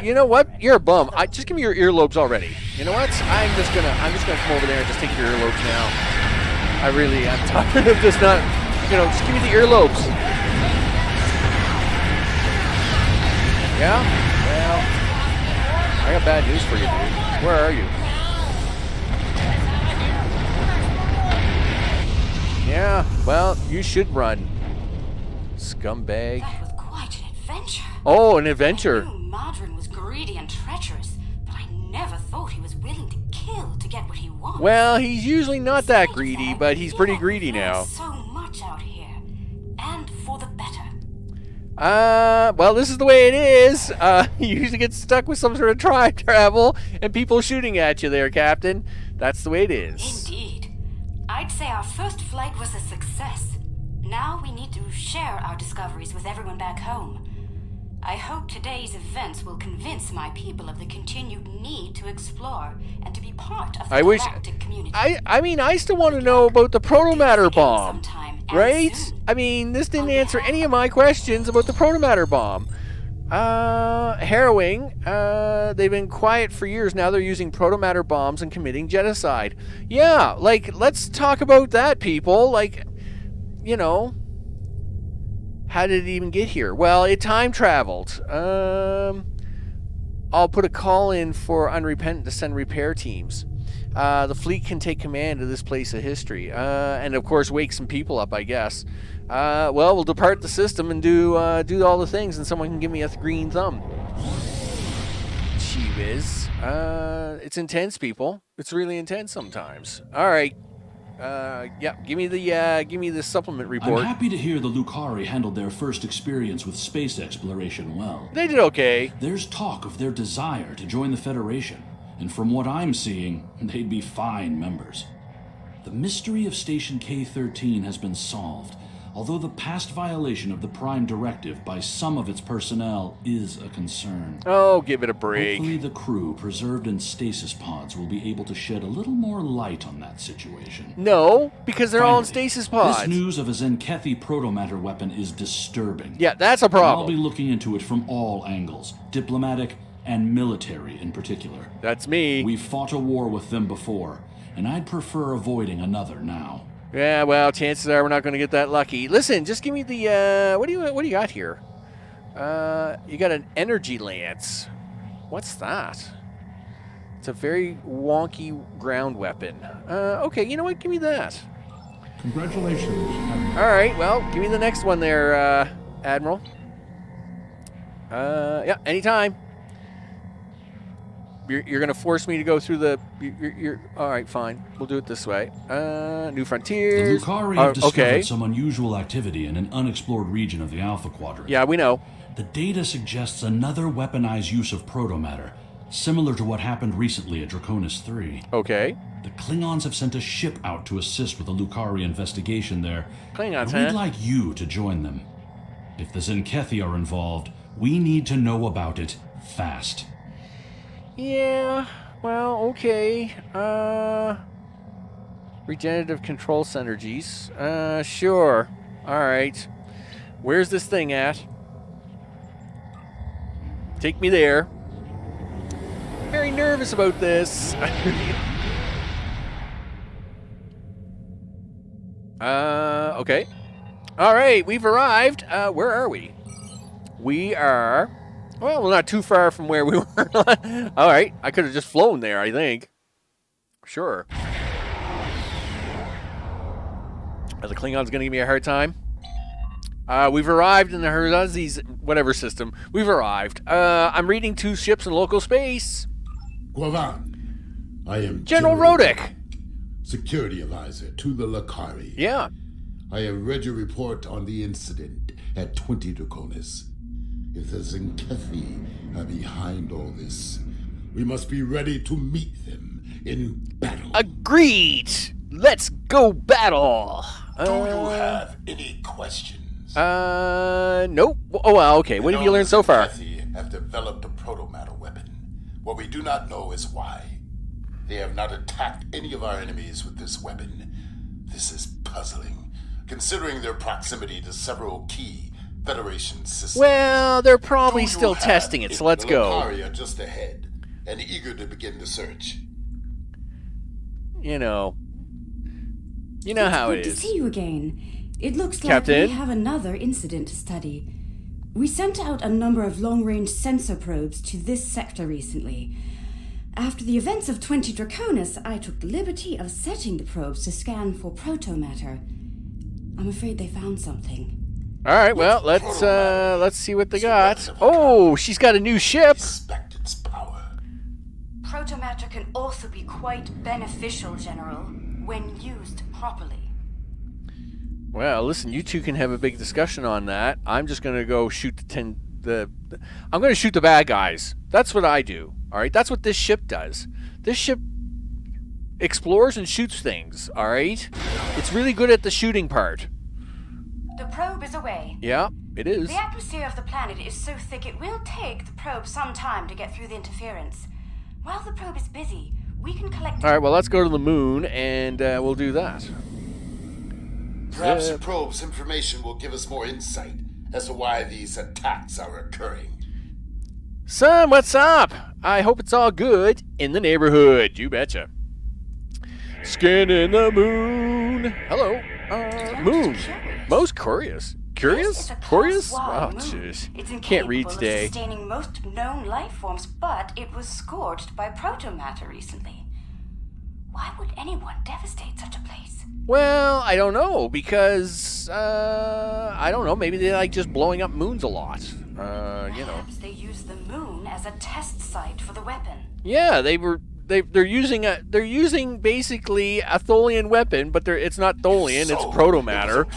You know what? You're a bum. Just give me your earlobes already. You know what? I'm just gonna come over there and just take your earlobes now. I really am tired of just not, just give me the earlobes. Yeah? Well, I got bad news for you, dude. Where are you? Yeah, well, you should run. Scumbag. That was quite an adventure. Oh, an adventure. I knew Margarine was greedy and treacherous, but I never thought he was willing to kill to get what he wants. Well, he's usually not that greedy, but he's pretty greedy now. So much out here, and for the better. Well, this is the way it is. You usually get stuck with some sort of time travel and people shooting at you there, Captain. That's the way it is. Indeed. I'd say our first flight was a success. Now we need to share our discoveries with everyone back home. I hope today's events will convince my people of the continued need to explore and to be part of the galactic community. I still want to know about the protomatter bomb. Right? Soon. I mean, this didn't answer any of my questions about the protomatter bomb. Harrowing. They've been quiet for years. Now they're using protomatter bombs and committing genocide. Yeah, let's talk about that, people. How did it even get here? Well, it time traveled. I'll put a call in for Unrepentant to send repair teams. The fleet can take command of this place of history. And, of course, wake some people up, I guess. We'll depart the system and do all the things, and someone can give me a green thumb. Gee whiz. It's intense, people. It's really intense sometimes. All right. Yeah, give me the supplement report. I'm happy to hear the Lucari handled their first experience with space exploration well. They did okay. There's talk of their desire to join the Federation, and from what I'm seeing, they'd be fine members. The mystery of Station K-13 has been solved, although the past violation of the Prime Directive by some of its personnel is a concern. Oh, give it a break. Hopefully the crew preserved in stasis pods will be able to shed a little more light on that situation. No, because they're all in Finally, stasis pods. This news of a Zenkethi protomatter weapon is disturbing. Yeah, that's a I'll problem. be looking into it from all angles, diplomatic and military in particular. That's me. We've fought a war with them before, and I'd prefer avoiding another now. Yeah, well, chances are we're not going to get that lucky. Listen, just give me the what do you got here? You got an energy lance. What's that? It's a very wonky ground weapon. Okay, you know what? Give me that. Congratulations. All right, well, give me the next one there, Admiral. Yeah, anytime. You're going to force me to go through the... You're all right, fine. We'll do it this way. New Frontiers. The Lucari have discovered okay. some unusual activity in an unexplored region of the Alpha Quadrant. Yeah, we know. The data suggests another weaponized use of protomatter, similar to what happened recently at Draconis 3. Okay. The Klingons have sent a ship out to assist with the Lucari investigation there. Klingons, and we'd huh? like you to join them. If the Zenkethi are involved, we need to know about it fast. Yeah, well, okay. Regenerative control synergies. Sure. All right. Where's this thing at? Take me there. I'm very nervous about this. Okay. All right, we've arrived. Where are we? We are... Well, we're not too far from where we were. All right, I could have just flown there, I think. Sure. Are the Klingons going to give me a hard time? We've arrived in the Herzi's whatever system. We've arrived. I'm reading 2 ships in local space. Guavan, I am General Rodick. Security advisor to the Lakari. Yeah. I have read your report on the incident at 20 Draconis. If the Zenkethi are behind all this, we must be ready to meet them in battle. Agreed. Let's go battle. Do you have any questions? Nope. Oh, well, okay. What have you learned so far? The Zenkethi have developed a proto-matter weapon. What we do not know is why. They have not attacked any of our enemies with this weapon. This is puzzling, considering their proximity to several key Federation systems. Well, they're probably still testing it, so let's go. The Lakari are just ahead and eager to begin the search. You know how it Good to is. see you again. It looks like Captain? we have another incident to study. We sent out a number of long-range sensor probes to this sector recently. After the events of 20 Draconis, I took the liberty of setting the probes to scan for proto-matter. I'm afraid they found something. All right, well, let's see what they got. Oh, she's got a new ship. Respect its power. Protomatter can also be quite beneficial, General, when used properly. Well, listen, you two can have a big discussion on that. I'm just gonna go shoot I'm gonna shoot the bad guys. That's what I do. All right, that's what this ship does. This ship explores and shoots things. All right, it's really good at the shooting part. The probe is away. Yeah, it is. The atmosphere of the planet is so thick it will take the probe some time to get through the interference. While the probe is busy, we can collect... All right, well, let's go to the moon, and we'll do that. Perhaps the probe's information will give us more insight as to why these attacks are occurring. Son, what's up? I hope it's all good in the neighborhood. You betcha. Scanning the moon. Hello. Moon. Most curious. Curious? Curious? Oh, jeez. Can't read today. It's incapable of sustaining most known life forms, but it was scorched by protomatter recently. Why would anyone devastate such a place? Well, I don't know, because, I don't know, maybe they like just blowing up moons a lot. Perhaps they use the moon as a test site for the weapon. Yeah, they're using basically a Tholian weapon, but it's not Tholian, it's protomatter.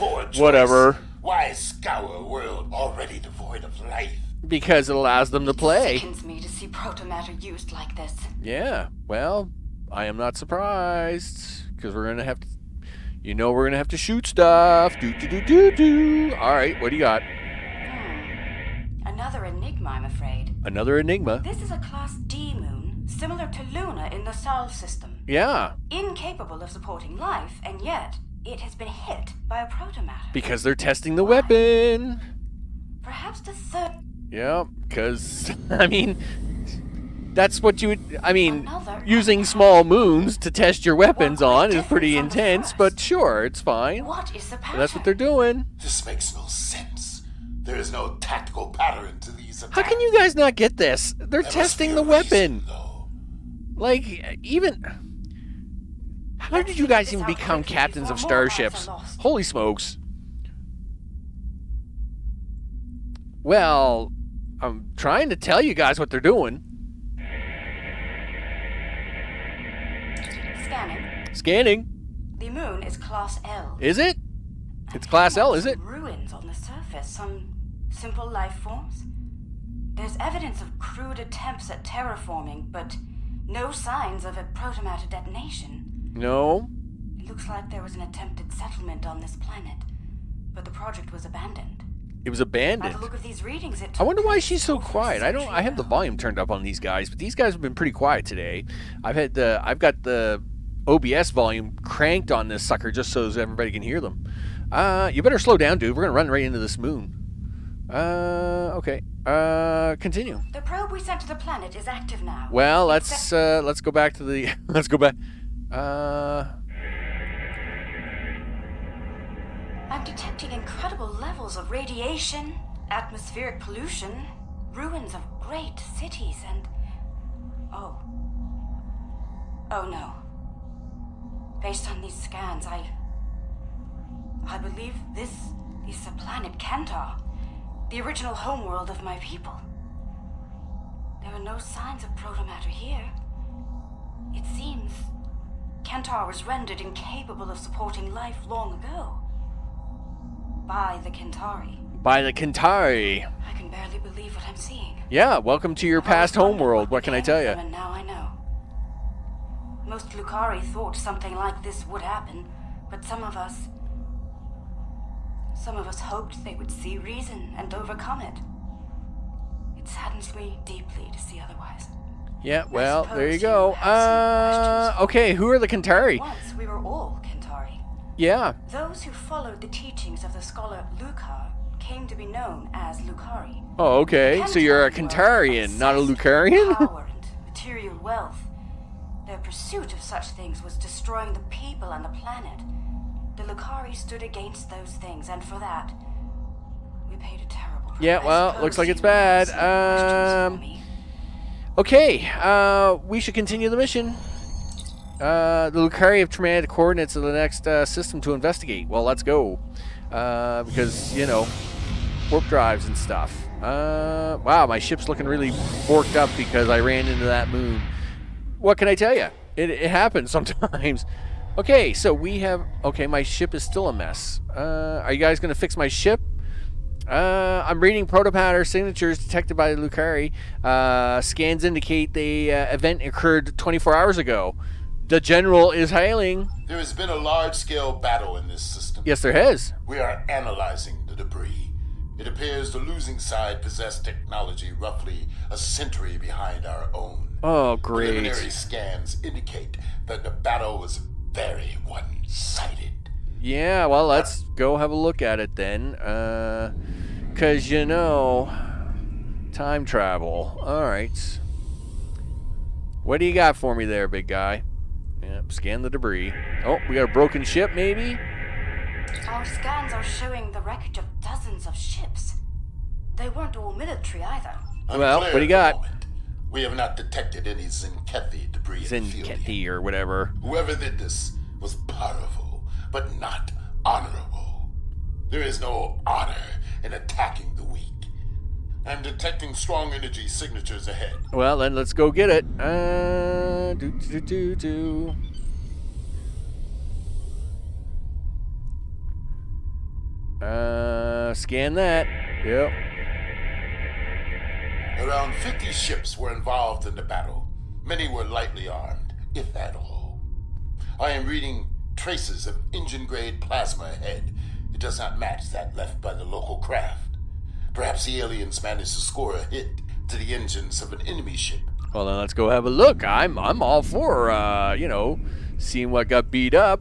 Whatever. Why scour a world already devoid of life? Because it allows them to play. It sickens me to see protomatter used like this. Yeah, well, I am not surprised, because we're gonna have to, we're gonna have to shoot stuff. Do. All right, what do you got? Another enigma, I'm afraid. Another enigma. This is a Class D moon, similar to Luna in the Sol system. Yeah. Incapable of supporting life, and yet it has been hit by a protomatter. Because they're testing the weapon. Perhaps the third... Yeah, because, that's what you would... using small moons to test your weapons on is pretty intense, but sure, it's fine. What is the pattern? That's what they're doing. This makes no sense. There is no tactical pattern to these attacks. How can you guys not get this? They're testing the weapon. Like, even... How did you guys even become captains of starships? Holy smokes. Well, I'm trying to tell you guys what they're doing. Scanning. The moon is Class L. Is it? It's Class L, is it? Ruins on the surface, some simple life forms. There's evidence of crude attempts at terraforming, but no signs of a protomatter detonation. No. It looks like there was an attempted settlement on this planet, but the project was abandoned. It was By abandoned. the look of these readings, I wonder why she's so quiet. I have the volume turned up on these guys, but these guys have been pretty quiet today. I've got the OBS volume cranked on this sucker just so everybody can hear them. You better slow down, dude. We're gonna run right into this moon. Okay. Continue. The probe we sent to the planet is active now. Well, let's go back to the let's go back. I'm detecting incredible levels of radiation, atmospheric pollution, ruins of great cities, and... Oh no. Based on these scans, I believe this is the planet Kantar, the original homeworld of my people. There are no signs of protomatter here. It seems Kantar was rendered incapable of supporting life long ago. By the Kantari. By the Kantari. I can barely believe what I'm seeing. Yeah, welcome to your past homeworld. What can I tell you? And now I know. Most Lukari thought something like this would happen, but some of us hoped they would see reason and overcome it. It saddens me deeply to see otherwise. Yeah, well, there you go. Questions. Okay, who are the Kantari? Once we were all Kantari. Yeah. Those who followed the teachings of the scholar Lukar came to be known as Lukari. Oh, okay. So you're a Kantarian, not a Lucarian? Power and material wealth. Their pursuit of such things was destroying the people and the planet. The Lukari stood against those things, and for that, we paid a terrible price. Yeah, well, looks like it's bad. Okay, we should continue the mission. The Lukari have traumatic coordinates of the next system to investigate. Well, let's go. Because, you know, warp drives and stuff. Wow, my ship's looking really forked up because I ran into that moon. What can I tell you? It happens sometimes. Okay, so we have... Okay, my ship is still a mess. Are you guys going to fix my ship? I'm reading protopatter signatures detected by the Lukari. Scans indicate the event occurred 24 hours ago. The General is hailing. There has been a large-scale battle in this system. Yes, there has. We are analyzing the debris. It appears the losing side possessed technology roughly a century behind our own. Oh, great. Preliminary scans indicate that the battle was very one-sided. Yeah, well, let's go have a look at it then. 'Cause, you know, time travel. All right. What do you got for me there, big guy? Yep, scan the debris. Oh, we got a broken ship, maybe? Our scans are showing the wreckage of dozens of ships. They weren't all military either. Well, what do you got? We have not detected any Zinkethi debris in the field yet. Zinkethi or whatever. Whoever did this was powerful, but not honorable. There is no honor in attacking the weak. I'm detecting strong energy signatures ahead. Well, then let's go get it. Scan that. Yep. Around 50 ships were involved in the battle. Many were lightly armed, if at all. I am reading traces of engine-grade plasma ahead. It does not match that left by the local craft. Perhaps the aliens managed to score a hit to the engines of an enemy ship. Well, then let's go have a look. I'm all for, you know, seeing what got beat up.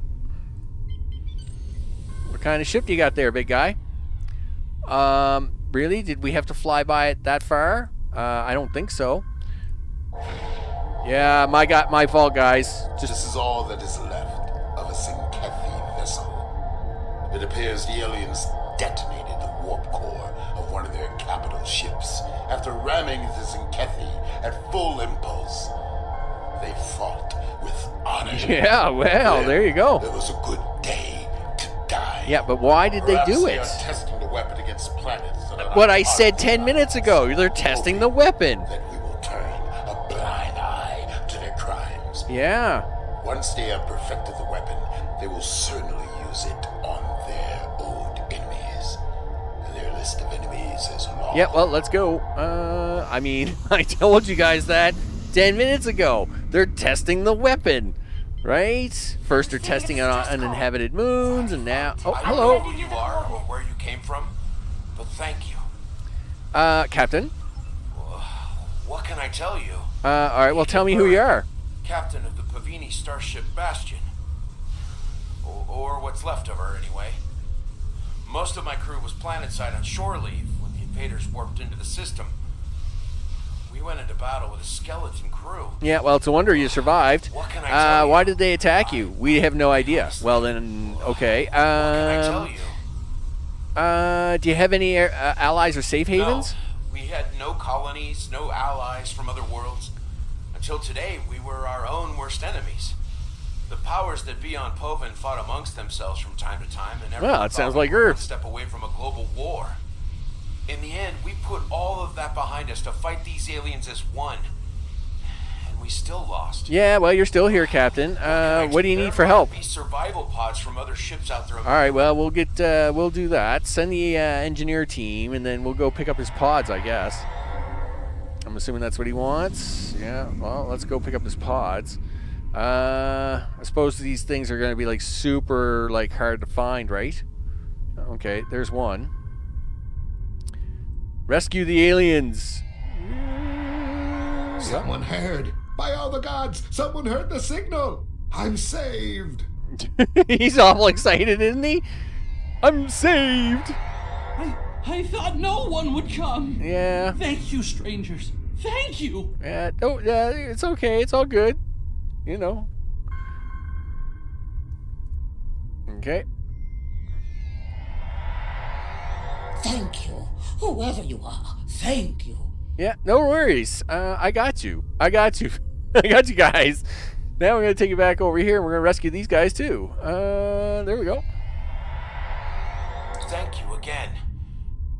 What kind of ship do you got there, big guy? Really? Did we have to fly by it that far? I don't think so. Yeah, my fault, guys. This is all that is left of a Zinkethi vessel. It appears the aliens detonated the warp core of one of their capital ships after ramming the Zinkethi at full impulse. They fought with honor. Yeah, well, there you go. It was a good day to die. Yeah, but why did they do They it? are testing the weapon against planets that are What not I said part 10 of minutes us. ago. They're testing the weapon. That we will turn a blind eye to their crimes. Yeah. Once they have perfected the weapon, they will certainly use it on their old enemies. And their list of enemies is long. Yeah, well, let's go. I mean, I told you guys that 10 minutes ago. They're testing the weapon, right? First they're testing it on uninhabited moons, and now... Oh, I hello. don't know who you are or where you came from, but thank you. Captain? What can I tell you? All right, well, tell me who you are. Captain of the Pavini Starship Bastion. Or what's left of her, anyway. Most of my crew was planetside on shore leave when the invaders warped into the system. We went into battle with a skeleton crew. Yeah, well, it's a wonder you survived. What can I tell you? Why did they attack you? We have no idea. Well, then, okay. What can I tell you? Do you have any allies or safe havens? No, we had no colonies, no allies from other worlds. Until today, we were our own worst enemies. The powers that be on Povin fought amongst themselves from time to time, and everyone Well, it sounds thought we like were one Earth. step away from a global war. In the end, we put all of that behind us to fight these aliens as one. And we still lost. Yeah, well, you're still here, Captain. What do you need for help? There might be survival pods from other ships out there. All right, well, we'll do that. Send the engineer team, and then we'll go pick up his pods, I guess. I'm assuming that's what he wants. Yeah, well, let's go pick up his pods. I suppose these things are going to be, like, super, like, hard to find, right? Okay, there's one. Rescue the aliens. Someone heard. By all the gods, someone heard the signal. I'm saved. He's awful excited, isn't he? I'm saved. I thought no one would come. Yeah. Thank you, strangers. Thank you. Yeah. Oh, yeah. It's okay. It's all good. You know. Okay. Thank you, whoever you are. Thank you. Yeah. No worries. I got you. I got you. I got you guys. Now we're gonna take you back over here, and we're gonna rescue these guys too. There we go. Thank you again.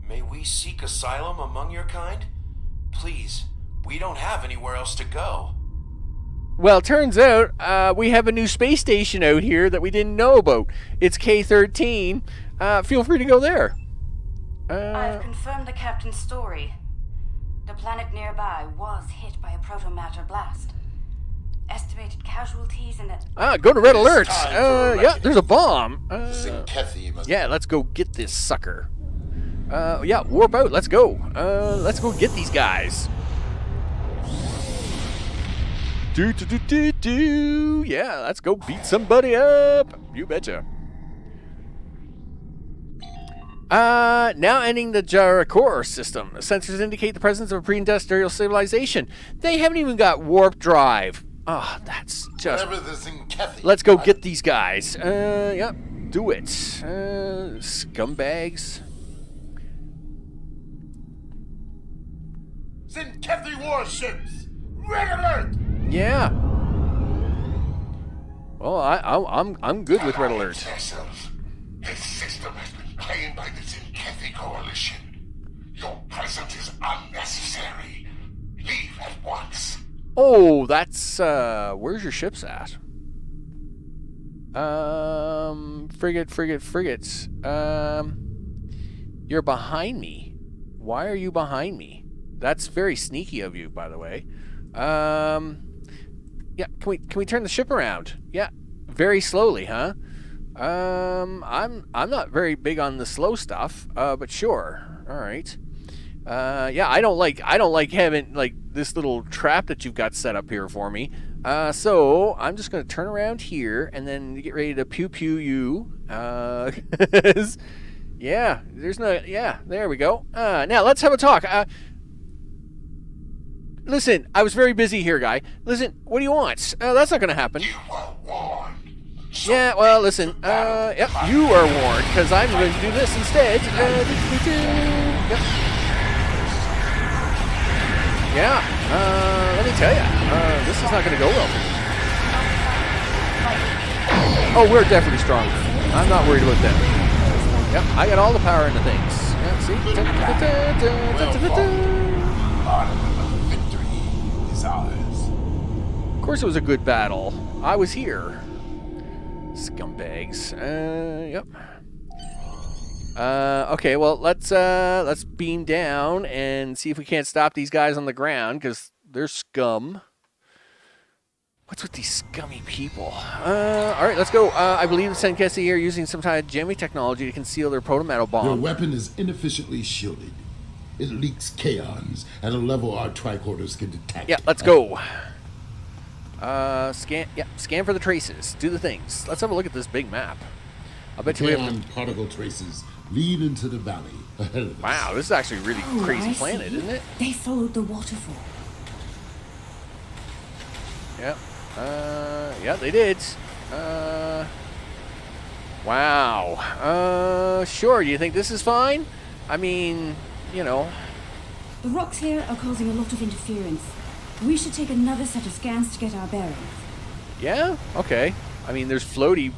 May we seek asylum among your kind? Please, we don't have anywhere else to go. Well, turns out we have a new space station out here that we didn't know about. It's K-13. Feel free to go there. I've confirmed the captain's story. The planet nearby was hit by a protomatter blast. Estimated casualties in the... Go to Red Alert. time for a Yeah, reckoning. there's a bomb. Zinkethi must Yeah, let's go get this sucker. Yeah, warp out. Let's go. Let's go get these guys. Do. Yeah, let's go beat somebody up. You betcha. Now ending the Jarakor system. Sensors indicate the presence of a pre-industrial civilization. They haven't even got warp drive. Ah, that's just... whatever the Zinkethi. Let's go get these guys. Yep, do it. Scumbags. Zinkethi warships! Red alert! Yeah. Well, I'm good with Red Alert. Vessels. This system has been claimed by the Zinkethi Coalition. Your presence is unnecessary. Leave at once. Oh, that's where's your ships at? Frigates. You're behind me. Why are you behind me? That's very sneaky of you, by the way. Yeah, can we turn the ship around? Yeah, very slowly, huh? I'm not very big on the slow stuff, but sure. All right. Yeah, I don't like having like this little trap that you've got set up here for me. So I'm just gonna turn around here and then get ready to pew you. Yeah, there's no. Yeah, there we go. Now let's have a talk. Listen, I was very busy here, guy. Listen, what do you want? That's not gonna happen. You were warned. So Yeah, well, listen. Yep, you are warned because I'm going to do this instead. Yep. Yeah, let me tell you, this is not going to go well for you. Oh, we're definitely stronger. I'm not worried about them. Yep, I got all the power into things. Yeah, see? victory is ours. Of course it was a good battle. I was here. Scumbags. Yep. Okay, well, let's beam down and see if we can't stop these guys on the ground, because they're scum. What's with these scummy people? Alright, let's go. I believe the Senkesi are using some kind of jamming technology to conceal their proto-metal bomb. Your weapon is inefficiently shielded. It leaks kaons at a level our tricorders can detect. Yeah, let's go. Scan for the traces. Do the things. Let's have a look at this big map. I bet you we have... Kaon particle traces lead into the valley ahead of us. Wow, this is actually a really crazy I planet, see. isn't it? They followed the waterfall. Yep. Yeah, they did. Wow, Wow. Sure, do you think this is fine? I mean, you know. The rocks here are causing a lot of interference. We should take another set of scans to get our bearings. Yeah? Okay. I mean, there's floaty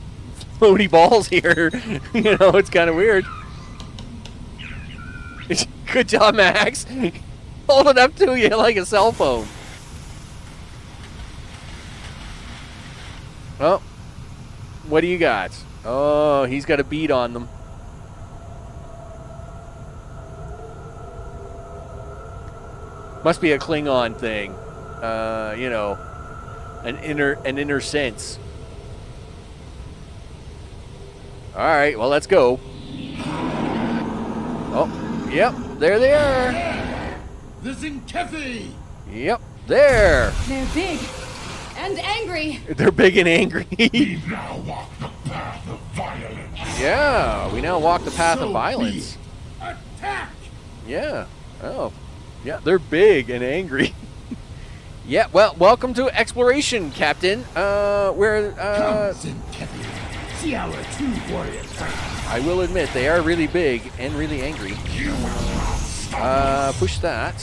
balls here. You know, it's kind of weird. Good job, Max. Hold it up to you like a cell phone. Oh. What do you got? Oh, he's got a bead on them. Must be a Klingon thing. You know, an inner sense. All right, well, let's go. Oh, yep, there they are. The Zinkethi! Yep, there. They're big and angry. They're big and angry. We now walk the path of violence. Yeah, we now walk the path of So violence. be it. Attack! Yeah. Oh, yeah, they're big and angry. Yeah, well, welcome to exploration, Captain. We're, Come, Zinkethi. See our true warrior fight. I will admit, they are really big and really angry. You will not stop. Push that.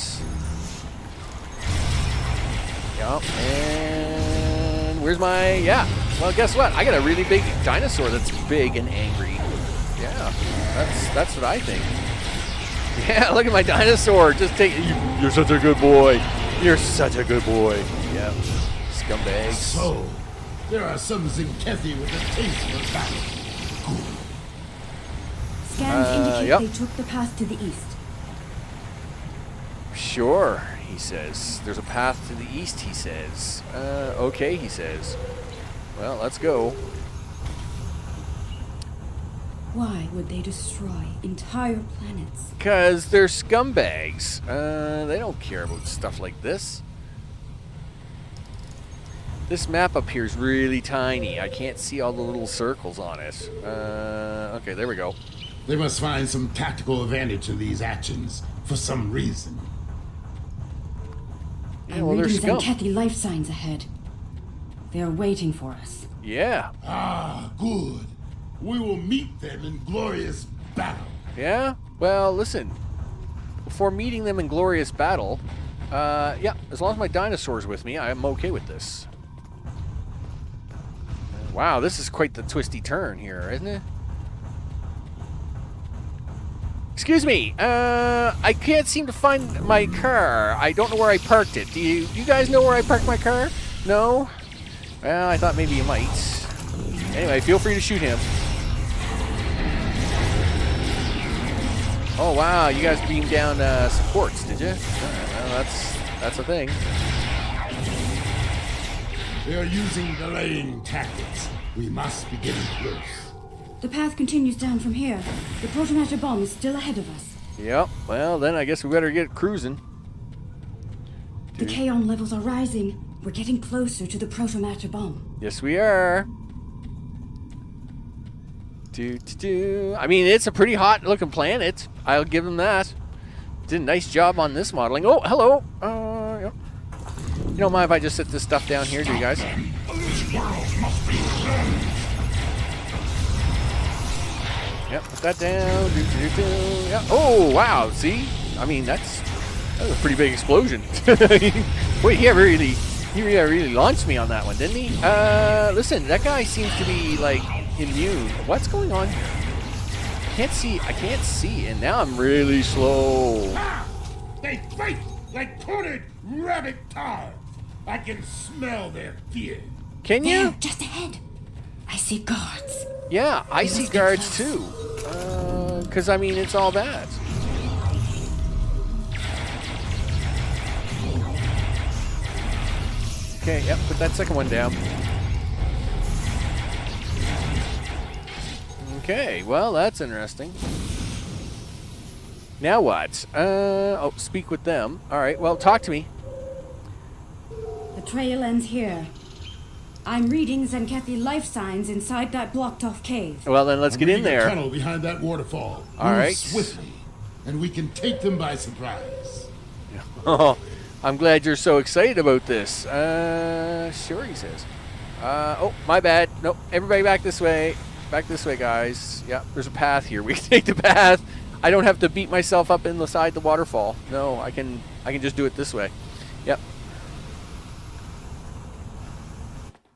Yep, and where's my, yeah. Well, guess what? I got a really big dinosaur that's big and angry. Yeah, that's what I think. Yeah, look at my dinosaur. Just take, you're such a good boy. You're such a good boy. Yeah, scumbags. So, there are some Zinkethi with a taste for battle. Good. Scans indicate yep. they took the path to the east. Sure, he says. There's a path to the east, he says. Okay, he says. Well, let's go. Why would they destroy entire planets? Because they're scumbags. They don't care about stuff like this. This map up here is really tiny. I can't see all the little circles on it. Okay, there we go. They must find some tactical advantage in these actions for some reason. Yeah, I'm well, they're reading scum. Zenkethi life signs ahead. They're waiting for us. Yeah. Ah, good. We will meet them in glorious battle. Yeah? Well, listen. Before meeting them in glorious battle, yeah, as long as my dinosaur's with me, I'm okay with this. Wow, this is quite the twisty turn here, isn't it? Excuse me, I can't seem to find my car. I don't know where I parked it. Do you guys know where I parked my car? No? Well, I thought maybe you might. Anyway, feel free to shoot him. Oh wow, you guys beamed down supports, did you? Well, that's a thing. They are using delaying tactics. We must be getting close. The path continues down from here. The protomatter bomb is still ahead of us. Yep, well then I guess we better get cruising. The kaon levels are rising. We're getting closer to the protomatter bomb. Yes we are. I mean, it's a pretty hot looking planet. I'll give them that. Did a nice job on this modeling. Oh, hello. Yep. You don't mind if I just set this stuff down here, do you guys? Yep, put that down. Yeah. Oh, wow. See? I mean, that was a pretty big explosion. Wait, he really launched me on that one, didn't he? Listen, that guy seems to be, like, immune. What's going on here? I can't see, and now I'm really slow. Ah! They fight like cornered rabbit tar. I can smell their fear. Can you? There, just ahead. I see guards. Yeah, I see guards too. Because, I mean, it's all that. Okay, yep, put that second one down. Okay, well, that's interesting. Now what? Oh, speak with them. All right, well, talk to me. The trail ends here. I'm reading Zenkethi life signs inside that blocked-off cave. Well, then let's get in there. A tunnel behind that waterfall. All Move right. swiftly, and we can take them by surprise. Oh, I'm glad you're so excited about this. Sure, he says. Oh, my bad. Nope, everybody back this way. back this way, guys. Yeah, there's a path here. We can take the path. I don't have to beat myself up inside the waterfall. No, I can just do it this way. Yep.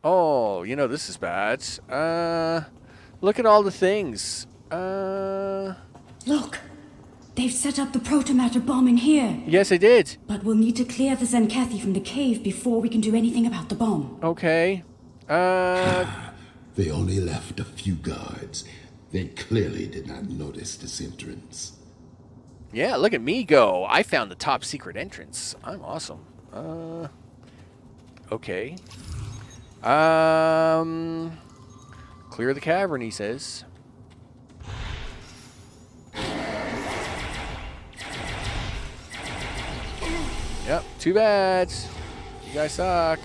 Oh, you know, this is bad. Look at all the things. Look! They've set up the protomatter bomb in here. Yes, I did. But we'll need to clear the Zenkathy from the cave before we can do anything about the bomb. Okay. They only left a few guards. They clearly did not notice this entrance. Yeah, look at me go. I found the top secret entrance. I'm awesome. Okay. Clear the cavern, he says. Yep, too bad. You guys suck.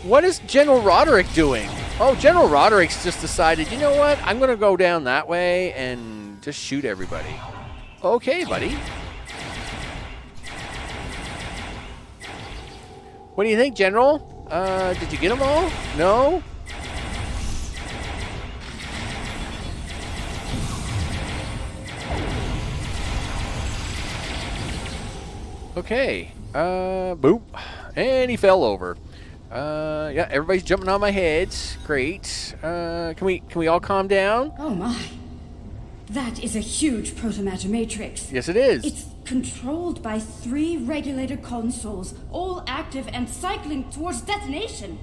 What is General Roderick doing? Oh, General Roderick's just decided, you know what? I'm going to go down that way and just shoot everybody. Okay, buddy. What do you think, General? Did you get them all? No? Okay. Boom. And he fell over. Yeah, everybody's jumping on my head. Great. Can we all calm down? Oh my. That is a huge protomatter matrix. Yes, it is. It's controlled by 3 regulator consoles, all active and cycling towards detonation.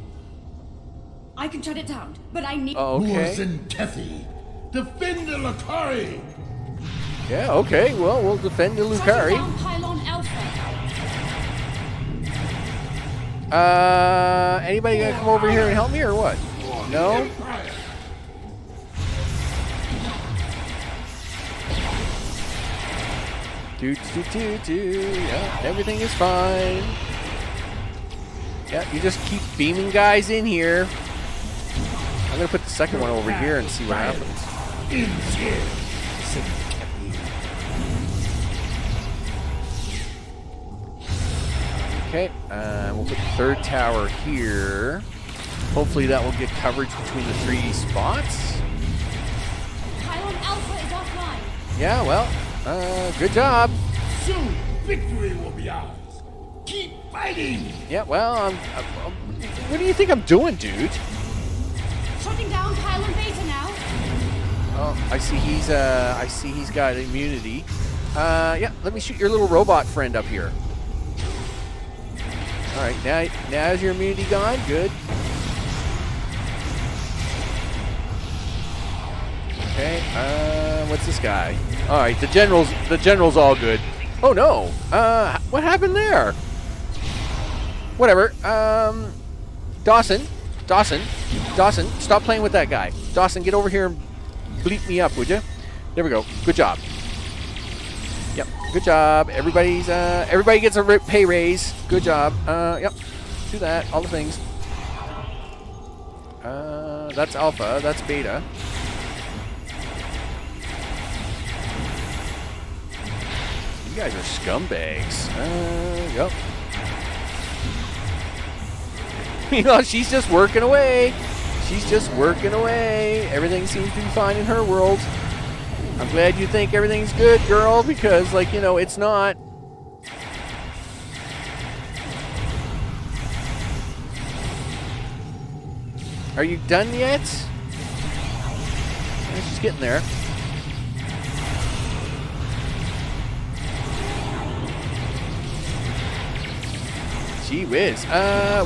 I can shut it down, but I need... Okay. Zenkathy, defend the Lucari! Yeah, okay. Well, we'll defend the Lucari. Shutting down Pylon Alpha. Anybody gonna come over here and help me or what? No? Yeah, everything is fine. Yeah, you just keep beaming guys in here. I'm gonna put the second one over here and see what happens. Okay, we'll put the third tower here. Hopefully that will get coverage between the 3 spots. Pylon Alpha is offline. Yeah, well, good job. Soon, victory will be ours. Keep fighting! Yeah, well, what do you think I'm doing, dude? Shutting down Pylon Beta now. Oh, I see he's got immunity. Yeah, let me shoot your little robot friend up here. All right, now is your immunity gone? Good. Okay, what's this guy? All right, the general's all good. Oh no, what happened there? Whatever. Dawson, stop playing with that guy. Dawson, get over here and bleep me up, would you? There we go. Good job. Yep, good job. Everybody gets a pay raise. Good job. Yep, do that. All the things. That's Alpha. That's Beta. You guys are scumbags. Yep. You know, she's just working away. Everything seems to be fine in her world. I'm glad you think everything's good, girl, because, like, you know, it's not. Are you done yet? It's just getting there. Gee whiz.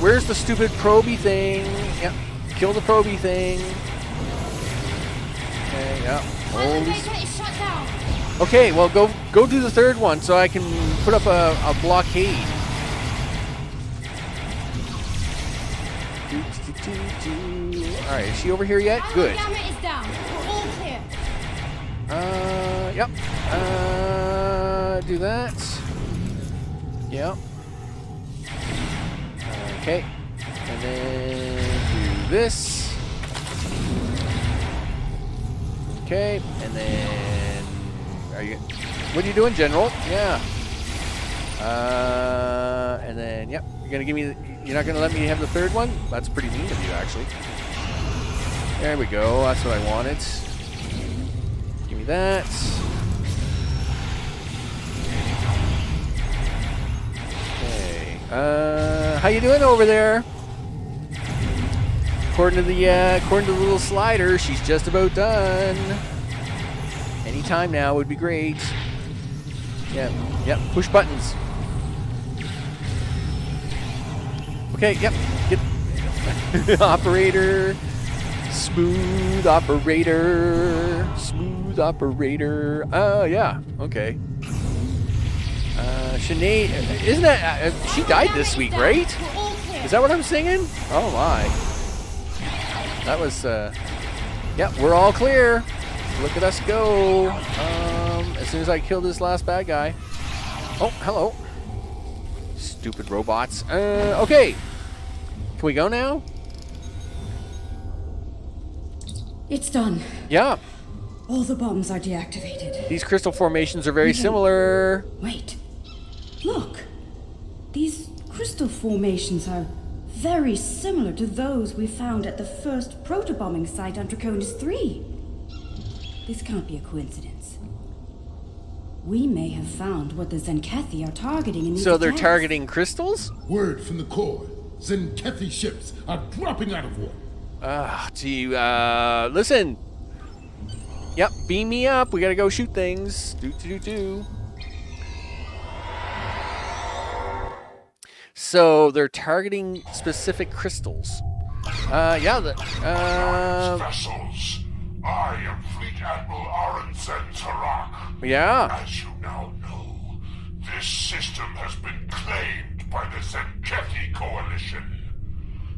Where's the stupid proby thing? Yep. Kill the proby thing. Okay, yep. Pylon Beta is shut down. Okay, well, go do the third one so I can put up a blockade. Alright, is she over here yet? Good. Gamma is down. We're all clear. Yep. Do that. Yep. Okay. And then do this. Okay, and then what are you doing, General? Yeah. And then yep, you're not gonna let me have the third one? That's pretty mean of you, actually. There we go. That's what I wanted. Give me that. Okay. How you doing over there? According to the little slider, she's just about done. Anytime now would be great. Yep. Push buttons. Okay. Yep. Get operator. Smooth operator. Smooth operator. Yeah. Okay. Sinead, isn't that she died this week, right? Is that what I'm singing? Oh my. That was yeah, we're all clear. Look at us go. As soon as I kill this last bad guy. Oh, hello. Stupid robots. Okay. Can we go now? It's done. Yeah. All the bombs are deactivated. These crystal formations are very similar. Wait. Look. These crystal formations are very similar to those we found at the first protobombing site on Draconis 3. This can't be a coincidence. We may have found what the Zenkethi are targeting in these So they're attacks. targeting crystals? Word from the core. Zenkethi ships are dropping out of water. Gee, listen. Yep, beam me up. We gotta go shoot things. Do. So they're targeting specific crystals. Yeah. Vessels. I am Fleet Admiral Aronsen Tarak. Yeah. As you now know, this system has been claimed by the Zenkethi Coalition.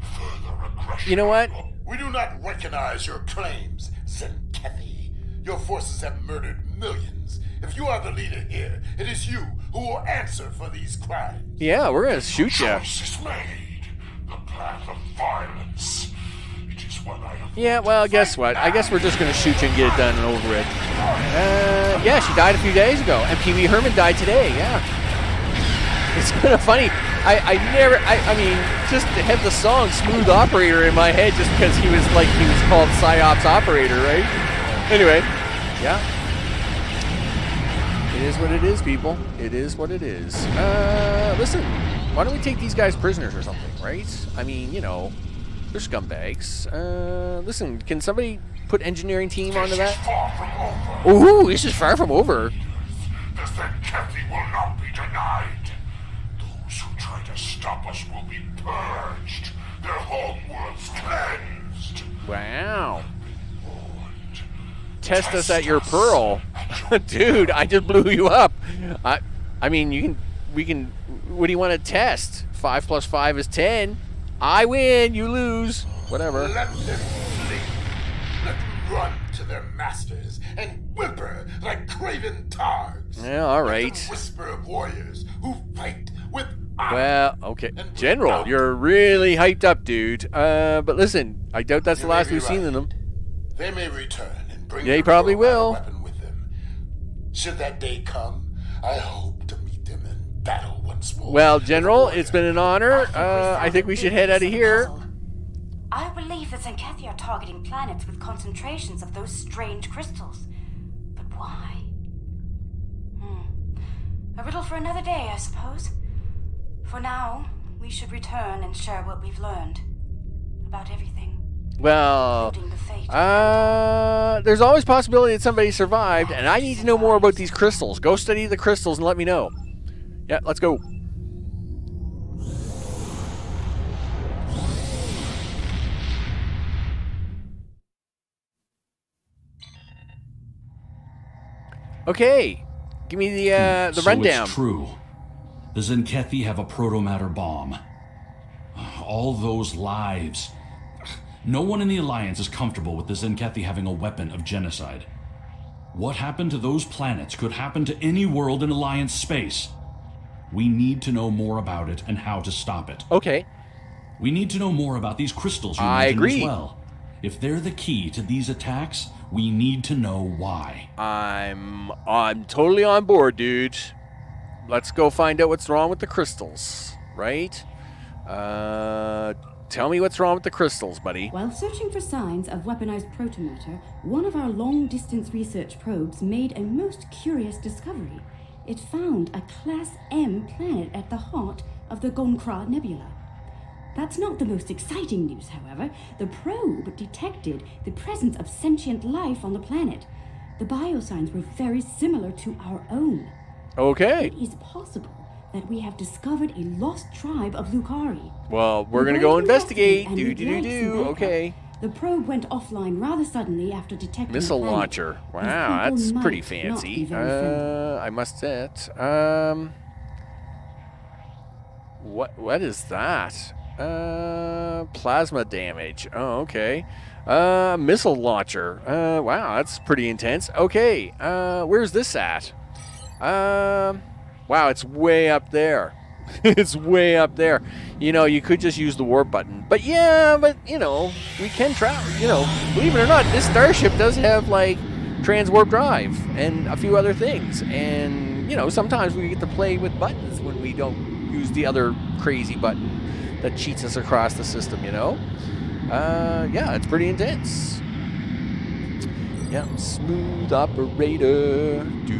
Further aggression. You know what? We do not recognize your claims, Zenkethi. Your forces have murdered millions. If you are the leader here, it is you who will answer for these crimes. Yeah, we're gonna shoot you. Choice is made. The path of violence. It is what I have. Yeah, well, guess what? I guess we're just gonna shoot you and get it done and over with. Yeah, she died a few days ago, and Pee Wee Herman died today. Yeah. It's kind of funny. I mean, just to have the song "Smooth Operator" in my head just because he was called Psyops Operator, right? Anyway, yeah. It is what it is, people. It is what it is. Listen, why don't we take these guys prisoners or something, right? I mean, you know, they're scumbags. Listen, can somebody put engineering team onto that? Far from over. Ooh, this is far from over. The Zenkethi will not be denied. Those who try to stop us will be purged. Their homeworlds cleansed. Wow. Test us at your pearl. Dude, I just blew you up. I mean, we can, what do you want to test? 5 + 5 is 10. I win, you lose. Whatever. Let them flee. Let them run to their masters and whimper like craven targs. Yeah, all Let right. them whisper of warriors who fight with honor. Well, okay. And General, without- you're really hyped up, dude. But listen, I doubt that's the You may last be we've seen right. of them. They may return and bring Yeah, he their probably proto-matter will. weapon with them. Should that day come, I hope to meet them in battle once more. Well, General, it's been an honor. I think we should head out of here. I believe the Zenkethi are targeting planets with concentrations of those strange crystals. But why? A riddle for another day, I suppose. For now, we should return and share what we've learned about everything. Well, Including the fate of there's always possibility that somebody survived, and I need to know more about these crystals. Go study the crystals and let me know. Yeah, let's go. Okay, give me the So rundown. it's true. The Zenkethi have a protomatter bomb. All those lives. No one in the Alliance is comfortable with the Zenkethi having a weapon of genocide. What happened to those planets could happen to any world in Alliance space. We need to know more about it and how to stop it. Okay. We need to know more about these crystals you I mentioned agree. as well. If they're the key to these attacks, we need to know why. I'm totally on board, dude. Let's go find out what's wrong with the crystals, right? Tell me what's wrong with the crystals, buddy. While searching for signs of weaponized protomatter, one of our long-distance research probes made a most curious discovery. It found a Class M planet at the heart of the Gonkra Nebula. That's not the most exciting news, however. The probe detected the presence of sentient life on the planet. The biosigns were very similar to our own. Okay. It is possible that we have discovered a lost tribe of Lucari. Well, we're going to go investigate. Do. Okay. The probe went offline rather suddenly after detecting Missile the planet. launcher. These Wow, people that's might pretty not fancy. be very friendly. I must say it. What is that? Plasma damage. Oh, okay. Missile launcher. Wow, that's pretty intense. Okay. Where's this at? Wow, it's way up there. It's way up there. You know, you could just use the warp button. But yeah, we can travel. Believe it or not, this starship does have, like, transwarp drive and a few other things. And, sometimes we get to play with buttons when we don't use the other crazy button that cheats us across the system, Yeah, it's pretty intense. Yeah, smooth operator. Do.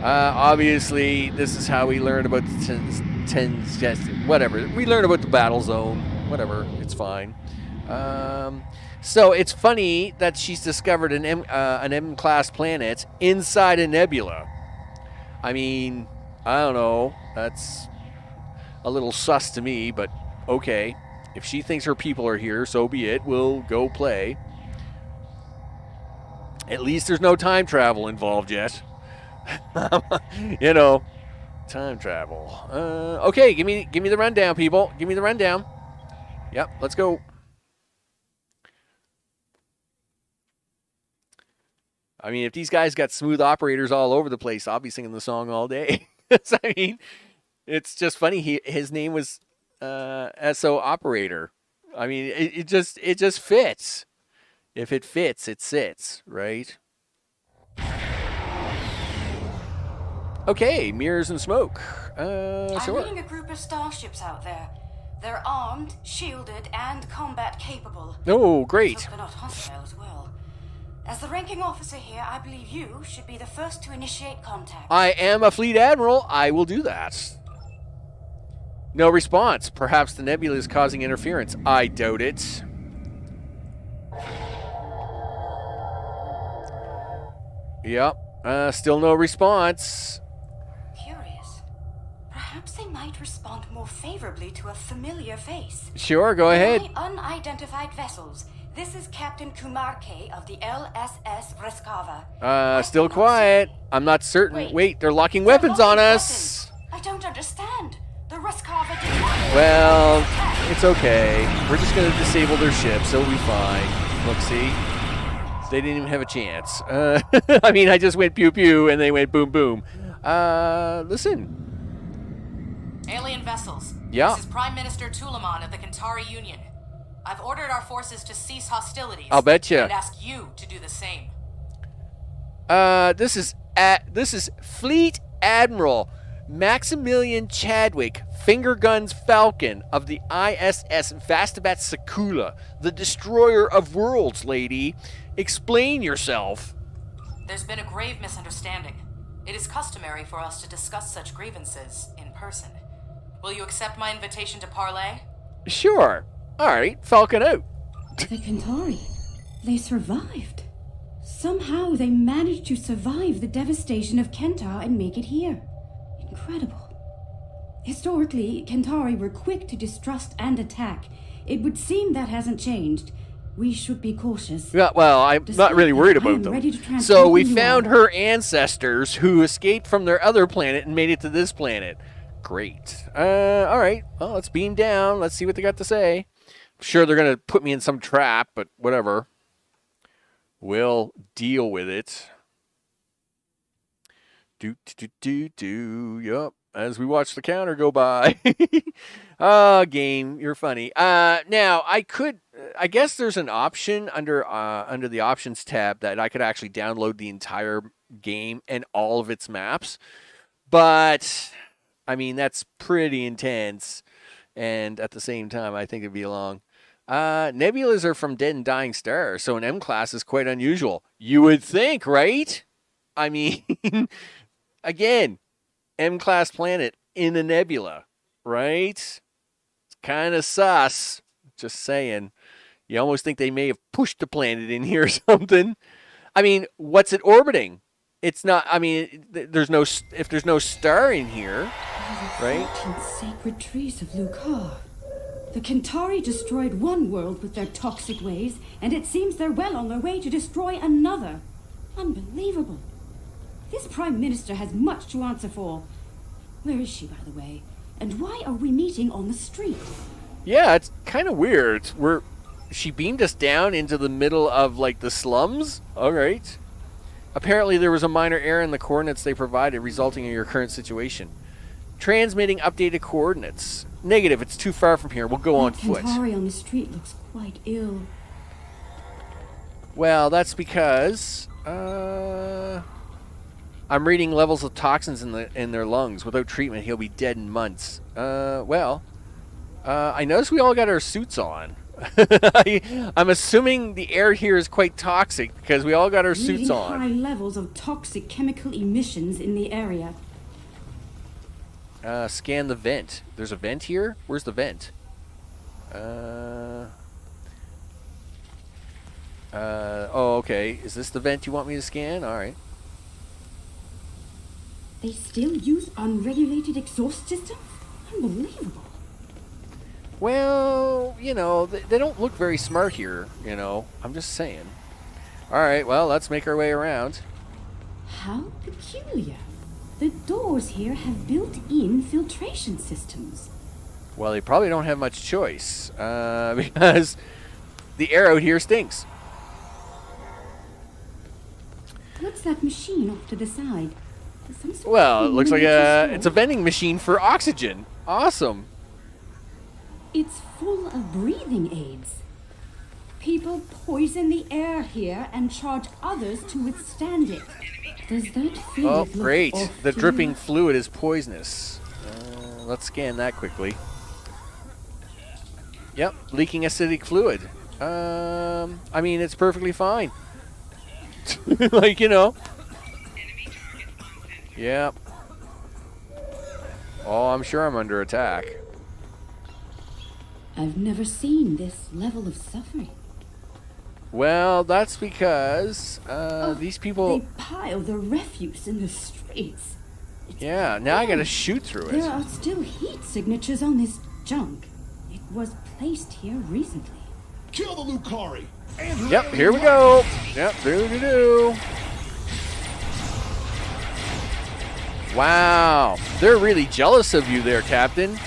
Obviously, this is how we learn about the whatever. We learn about the battle zone. Whatever, it's fine. So it's funny that she's discovered an M-class planet inside a nebula. I mean, I don't know. That's a little sus to me, but okay. If she thinks her people are here, so be it. We'll go play. At least there's no time travel involved yet. Time travel. Okay, give me the rundown, people. Give me the rundown. Yep, let's go. I mean, if these guys got smooth operators all over the place, I'll be singing the song all day. I mean, it's just funny. His name was SO Operator. I mean, it just fits. If it fits, it sits, right? Okay, mirrors and smoke. I'm reading a group of starships out there. They're armed, shielded, and combat capable. Oh, great. Hope they're not hostile as well. As the ranking officer here, I believe you should be the first to initiate contact. I am a fleet admiral. I will do that. No response. Perhaps the nebula is causing interference. I doubt it. Yep. Still no response. Curious. Perhaps they might respond more favorably to a familiar face. Sure, go ahead. My unidentified vessels. This is Captain Kumar K of the LSS Reskava. Still quiet. I'm not certain. Wait, they're locking weapons on us. I don't understand. The Reskava did not. Well, it's okay. We're just going to disable their ships. It'll be fine. Look, see? They didn't even have a chance. I mean, I just went pew pew and they went boom boom. Listen. Alien vessels. Yeah. This is Prime Minister Tulaman of the Kantari Union. I've ordered our forces to cease hostilities. I'll bet you. And ask you to do the same. This is Fleet Admiral Maximilian Chadwick, Finger Guns Falcon of the ISS Vastabat Sakula, the destroyer of worlds, lady. Explain yourself. There's been a grave misunderstanding. It is customary for us to discuss such grievances in person. Will you accept my invitation to parley? Sure. All right, Falcon out. The Kantari. They survived. Somehow they managed to survive the devastation of Kentar and make it here. Incredible. Historically, Kantari were quick to distrust and attack. It would seem that hasn't changed. We should be cautious. Yeah, well, I'm not really worried about ready them. to So we transform you found all. her ancestors who escaped from their other planet and made it to this planet. Great. All right. Well, let's beam down. Let's see what they got to say. I'm sure they're going to put me in some trap, but whatever. We'll deal with it. Yup. As we watch the counter go by. Game, you're funny. Now, I guess there's an option under the options tab that I could actually download the entire game and all of its maps. But, I mean, that's pretty intense. And at the same time, I think it'd be long. Nebulas are from dead and dying stars, so an M class is quite unusual. You would think, right? I mean, again, M class planet in a nebula, right? It's kind of sus. Just saying. You almost think they may have pushed the planet in here or something. I mean, what's it orbiting? It's not. I mean, there's no. If there's no star in here, right? The sacred trees of Lucar. The Kentari destroyed one world with their toxic waves, and it seems they're well on their way to destroy another. Unbelievable. This Prime Minister has much to answer for. Where is she, by the way? And why are we meeting on the street? Yeah, it's kind of weird. She beamed us down into the middle of, like, the slums? All right. Apparently there was a minor error in the coordinates they provided, resulting in your current situation. Transmitting updated coordinates. Negative, it's too far from here. We'll go on foot. Kentari on the street looks quite ill. Well, that's because I'm reading levels of toxins in their lungs. Without treatment, he'll be dead in months. I noticed we all got our suits on. I'm assuming the air here is quite toxic because we all got our suits on. High levels of toxic chemical emissions in the area. Scan the vent. There's a vent here? Where's the vent? Oh, okay. Is this the vent you want me to scan? All right. They still use unregulated exhaust systems? Unbelievable. Well, you know, they don't look very smart here, you know. I'm just saying. All right, well, let's make our way around. How peculiar. The doors here have built-in filtration systems. Well, they probably don't have much choice, because the air out here stinks. What's that machine off to the side? Well, it looks like it's a vending machine for oxygen. Awesome. It's full of breathing aids. People poison the air here and charge others to withstand it. Does that feel Oh, great. The dripping fluid is poisonous. Let's scan that quickly. Yep, leaking acidic fluid. I mean, it's perfectly fine. Like, you know. Yep. Oh, I'm sure I'm under attack. I've never seen this level of suffering. Well, that's because these people... They pile the refuse in the streets. Yeah, now I gotta shoot through it. There are still heat signatures on this junk. It was placed here recently. Kill the Lucari! Yep, here we go. Yep, doo-doo-doo. Wow, they're really jealous of you there, Captain.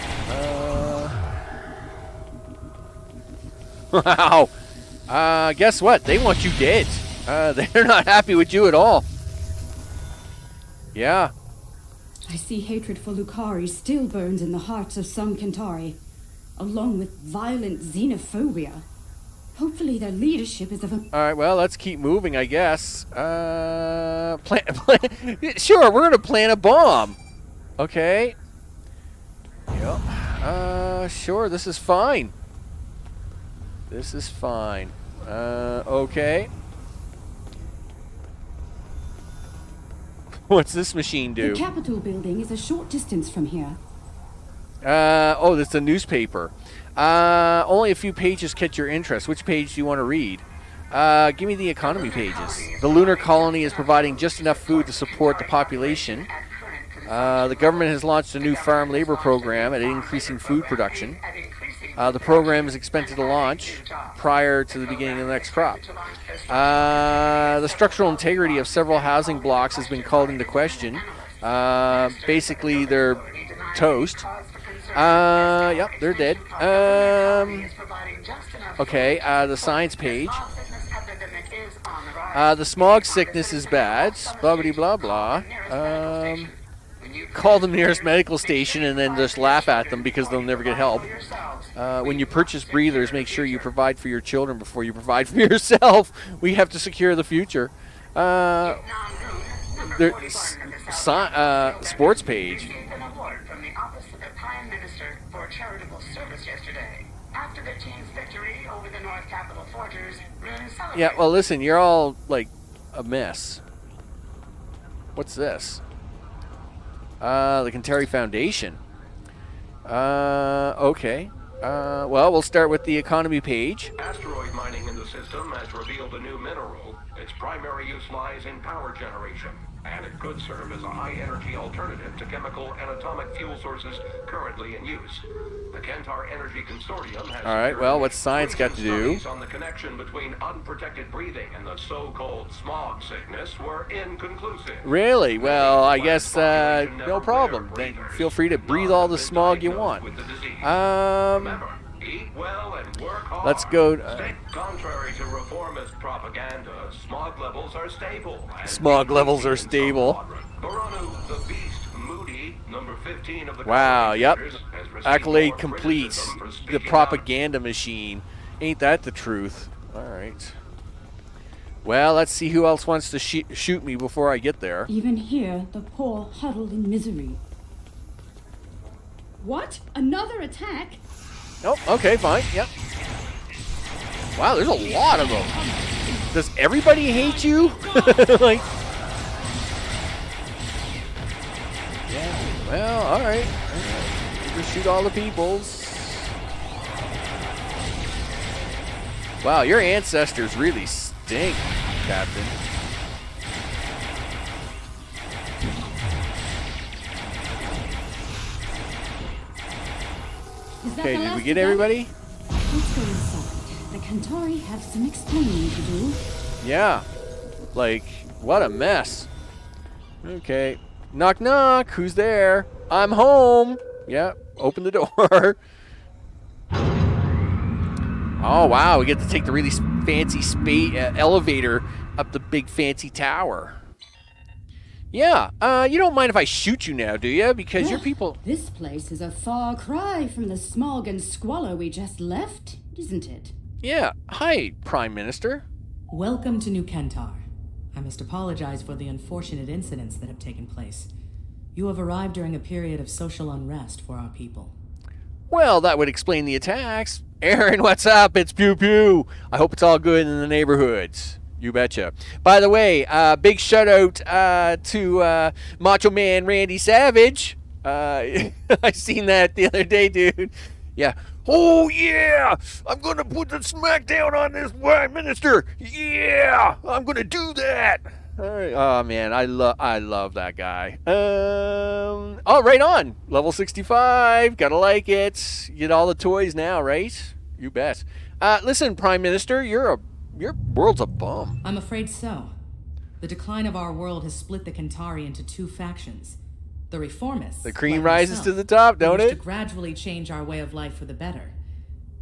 Wow. Guess what? They want you dead. They're not happy with you at all. Yeah. I see hatred for Lucari still burns in the hearts of some Kentari, along with violent xenophobia. Hopefully their leadership is of a... All right, well, let's keep moving, I guess. Sure, we're going to plant a bomb. Okay. Yep. Sure, this is fine. This is fine. Okay. What's this machine do? The Capitol building is a short distance from here. Oh, that's a newspaper. Only a few pages catch your interest. Which page do you want to read? Give me the economy pages. The lunar colony is providing just enough food to support the population. The government has launched a new farm labor program at increasing food production. The program is expected to launch prior to the beginning of the next crop. The structural integrity of several housing blocks has been called into question. Basically, they're toast. Yep, they're dead. Okay, the science page. The smog sickness is bad. Blah, blah, blah, blah. Call the nearest medical station and then just laugh at them because they'll never get help. When you purchase breathers, make sure you provide for your children before you provide for yourself. We have to secure the future. Sports page. your charitable service yesterday. After the team's victory over the North Capital Forgers, yeah, well, listen, you're all, like, a mess. What's this? The Kentari Foundation. Okay. Well, we'll start with the economy page. Asteroid mining in the system has revealed a new mineral. Its primary use lies in power generation, and it could serve as a high-energy alternative to chemical and atomic fuel sources currently in use. The Kentar Energy Consortium has... All right, well, what's science got to do? ...on the connection between unprotected breathing and the so-called smog sickness were inconclusive. Really? Well, I guess, no problem. Then feel free to breathe all the smog you want. Eat well and work hard. Let's go. Contrary to reformist propaganda, smog levels are stable. Smog levels are stable. Baranu, the Beast, Moody, number 15 of the wow, yep. has received Accolade more complete. criticism for The speaking propaganda machine. Ain't that the truth? All right. Well, let's see who else wants to shoot me before I get there. Even here, the poor huddled in misery. What? Another attack? Oh, okay, fine. Yep. Wow, there's a lot of them. Does everybody hate you? Like, yeah. Well, all right. Just shoot all the peoples. Wow, your ancestors really stink, Captain. Okay, did we get everybody? Let's go inside. The Kentari have some explaining to do. Yeah. Like, what a mess. Okay. Knock, knock. Who's there? I'm home. Yeah, open the door. Oh, wow. We get to take the really fancy elevator up the big fancy tower. Yeah, you don't mind if I shoot you now, do you? Because your people... This place is a far cry from the smog and squalor we just left, isn't it? Yeah. Hi, Prime Minister. Welcome to New Kentar. I must apologize for the unfortunate incidents that have taken place. You have arrived during a period of social unrest for our people. Well, that would explain the attacks. Aaron, what's up? It's Pew Pew. I hope it's all good in the neighborhoods. You betcha. By the way, big shout out to Macho Man Randy Savage. I seen that the other day, dude. Yeah. Oh yeah, I'm gonna put the smackdown on this Prime Minister. Yeah, I'm gonna do that. All right. Oh man, I love that guy. Oh, right on. Level 65. Gotta like it. Get all the toys now, right? You bet. Listen, Prime Minister, your world's a bum. I'm afraid so. The decline of our world has split the Kentari into two factions. The reformists, the cream like rises myself, to the top, don't wish it? to gradually change our way of life for the better.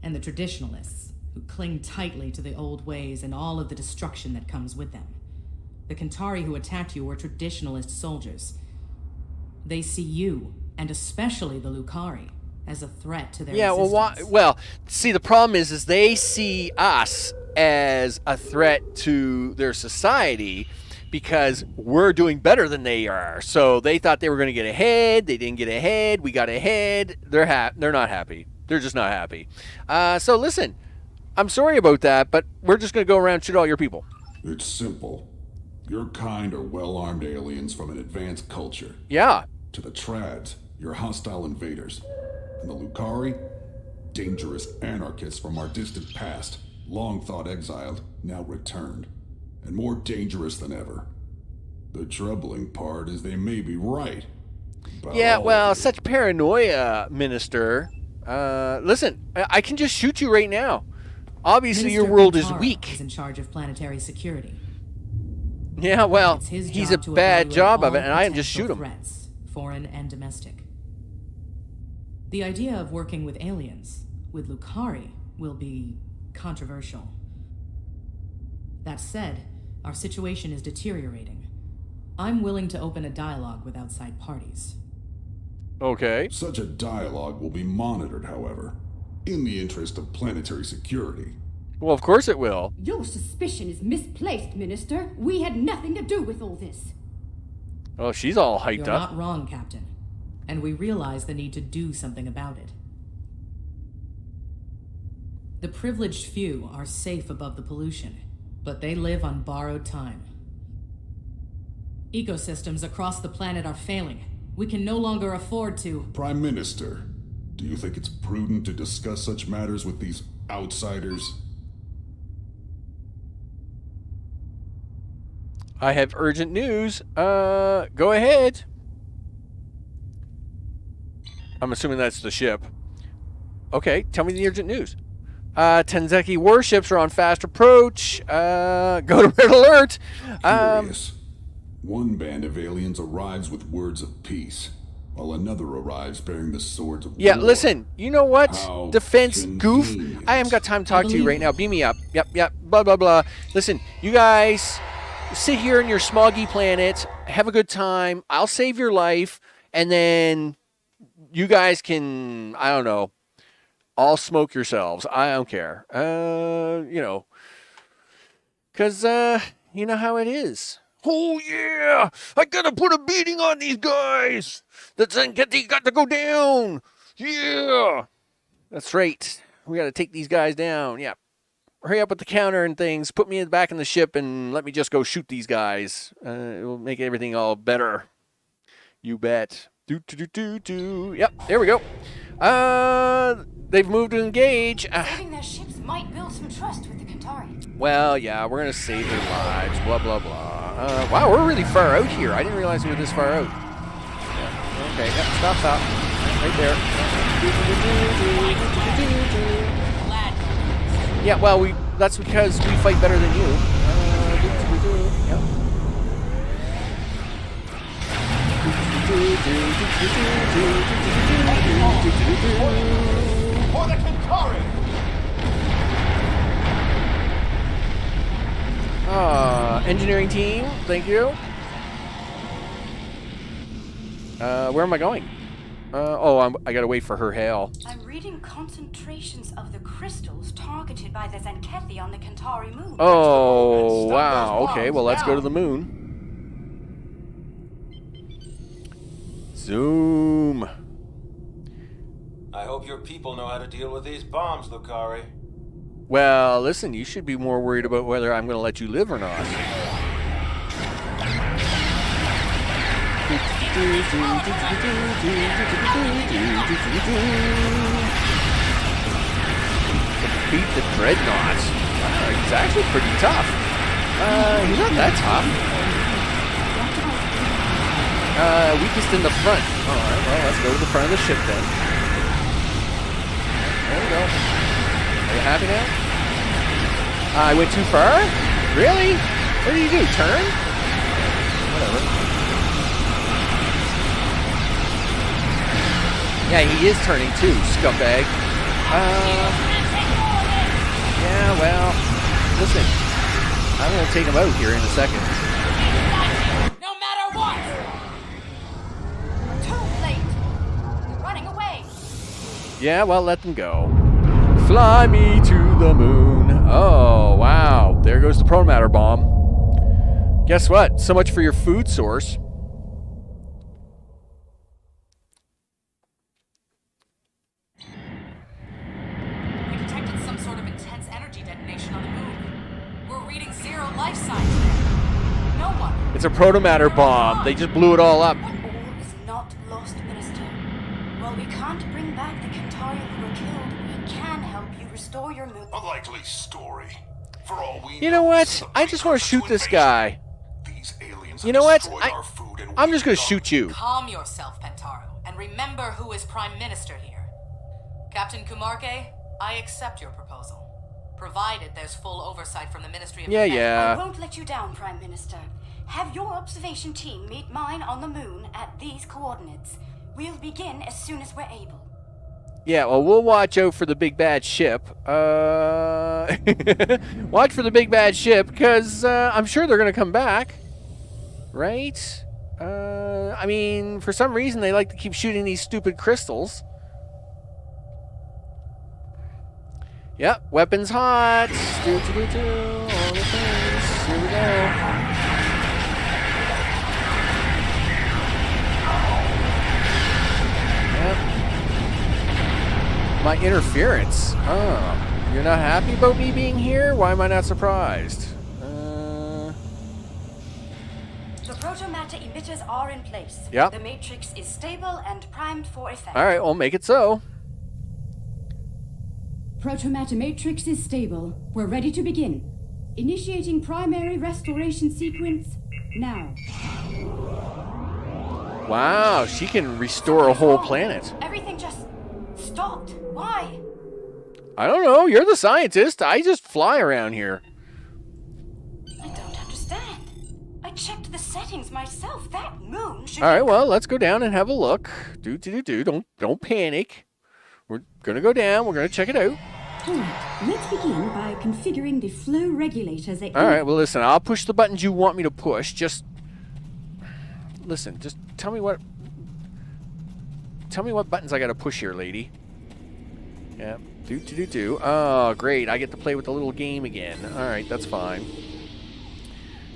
And the traditionalists, who cling tightly to the old ways and all of the destruction that comes with them. The Kentari who attacked you were traditionalist soldiers. They see you, and especially the Lucari, as a threat to their existence. Well, see, the problem is they see us as a threat to their society because we're doing better than they are. So they thought they were going to get ahead. They didn't get ahead. We got ahead. They're not happy. They're just not happy. So listen, I'm sorry about that, but we're just going to go around and shoot all your people. It's simple. Your kind are well-armed aliens from an advanced culture. Yeah. To the Trads, you're hostile invaders. And the Lucari, dangerous anarchists from our distant past, long thought exiled, now returned. And more dangerous than ever. The troubling part is they may be right. Yeah, well, such paranoia, Minister. Listen, I can just shoot you right now. Obviously, Minister your world is Kentara weak. Is in charge of planetary security. Yeah, well, he's a bad job of it, and I am just shoot him. Threats, foreign and domestic. The idea of working with aliens, with Lucari, will be controversial. That said, our situation is deteriorating. I'm willing to open a dialogue with outside parties. Okay. Such a dialogue will be monitored, however, in the interest of planetary security. Well, of course it will. Your suspicion is misplaced, Minister. We had nothing to do with all this. Oh, she's all hyped You're up. not wrong, Captain. And we realize the need to do something about it. The privileged few are safe above the pollution, but they live on borrowed time. Ecosystems across the planet are failing. We can no longer afford to... Prime Minister, do you think it's prudent to discuss such matters with these outsiders? I have urgent news. Go ahead. I'm assuming that's the ship. Okay, tell me the urgent news. Tenzeki warships are on fast approach. Go to red alert. Curious. One band of aliens arrives with words of peace, while another arrives bearing the swords of war. Listen, you know what? How Defense goof. convenient. I haven't got time to talk to you right now. Beam me up. Yep, blah, blah, blah. Listen, you guys sit here in your smoggy planet, have a good time. I'll save your life, and then you guys can, I don't know, all smoke yourselves. I don't care. Because, you know how it is. Oh, yeah! I gotta put a beating on these guys! The Zenketi got to go down! Yeah! That's right. We gotta take these guys down. Yeah. Hurry up with the counter and things. Put me back in the ship and let me just go shoot these guys. It will make everything all better. You bet. Yep, there we go. They've moved to engage. Saving their ships might build some trust with the Kantari. Well, yeah, we're going to save their lives, blah, blah, blah. Wow, we're really far out here. I didn't realize we were this far out. Yeah. Okay, yep, stop. Right there. Yeah, well, that's because we fight better than you. Yep. For the Kantari! Engineering team, thank you. Where am I going? I gotta wait for her hail. I'm reading concentrations of the crystals targeted by the Zenkethi on the Kantari moon. Oh, wow. Okay, well, let's go to the moon. Zoom. I hope your people know how to deal with these bombs, Lucari. Well, listen, you should be more worried about whether I'm going to let you live or not. Beat the Dreadnought. He's actually pretty tough. He's not that tough. Weakest in the front. Alright, well, let's go to the front of the ship then. There we go. Are you happy now? I went too far? Really? What did you do? Turn? Whatever. Yeah, he is turning too, scumbag. Yeah, well, listen. I'm going to take him out here in a second. No matter what! Too late! You're running away! Yeah, well, let them go. Fly me to the moon. Oh, wow. There goes the protomatter bomb. Guess what? So much for your food source. We detected some sort of intense energy detonation on the moon. We're reading 0 life signs there. No one. It's a protomatter bomb. They just blew it all up. All is not lost, Minister. While we can't bring back the Kantari who were killed, we can help you restore your moon. A likely story. For all we You know what? I just want to shoot this guy. These aliens You know what? destroyed our food and I'm just going to shoot you. Calm yourself, Pentaro, and remember who is Prime Minister here. Captain Kumarke, I accept your proposal, provided there's full oversight from the Ministry of Defense. I won't let you down, Prime Minister. Have your observation team meet mine on the moon at these coordinates. We'll begin as soon as we're able. Yeah, well, we'll watch out for the big bad ship. Watch for the big bad ship, because I'm sure they're going to come back. Right? I mean, for some reason, they like to keep shooting these stupid crystals. Yep, weapons hot. All the things. Here we go. My interference. Oh. You're not happy about me being here? Why am I not surprised? The proto-matter emitters are in place. Yep. The matrix is stable and primed for effect. All right, well, make it so. Proto-matter matrix is stable. We're ready to begin. Initiating primary restoration sequence now. Wow, she can restore a whole planet. Everything just stopped. Why? I don't know. You're the scientist. I just fly around here. I don't understand. I checked the settings myself. That moon should... All right, well, let's go down and have a look. Don't panic. We're going to go down. We're going to check it out. All right, let's begin by configuring the flow regulators. All right, well, listen, I'll push the buttons you want me to push. Just listen, just tell me what buttons I got to push here, lady. Yeah, do. Oh, great. I get to play with the little game again. All right, that's fine.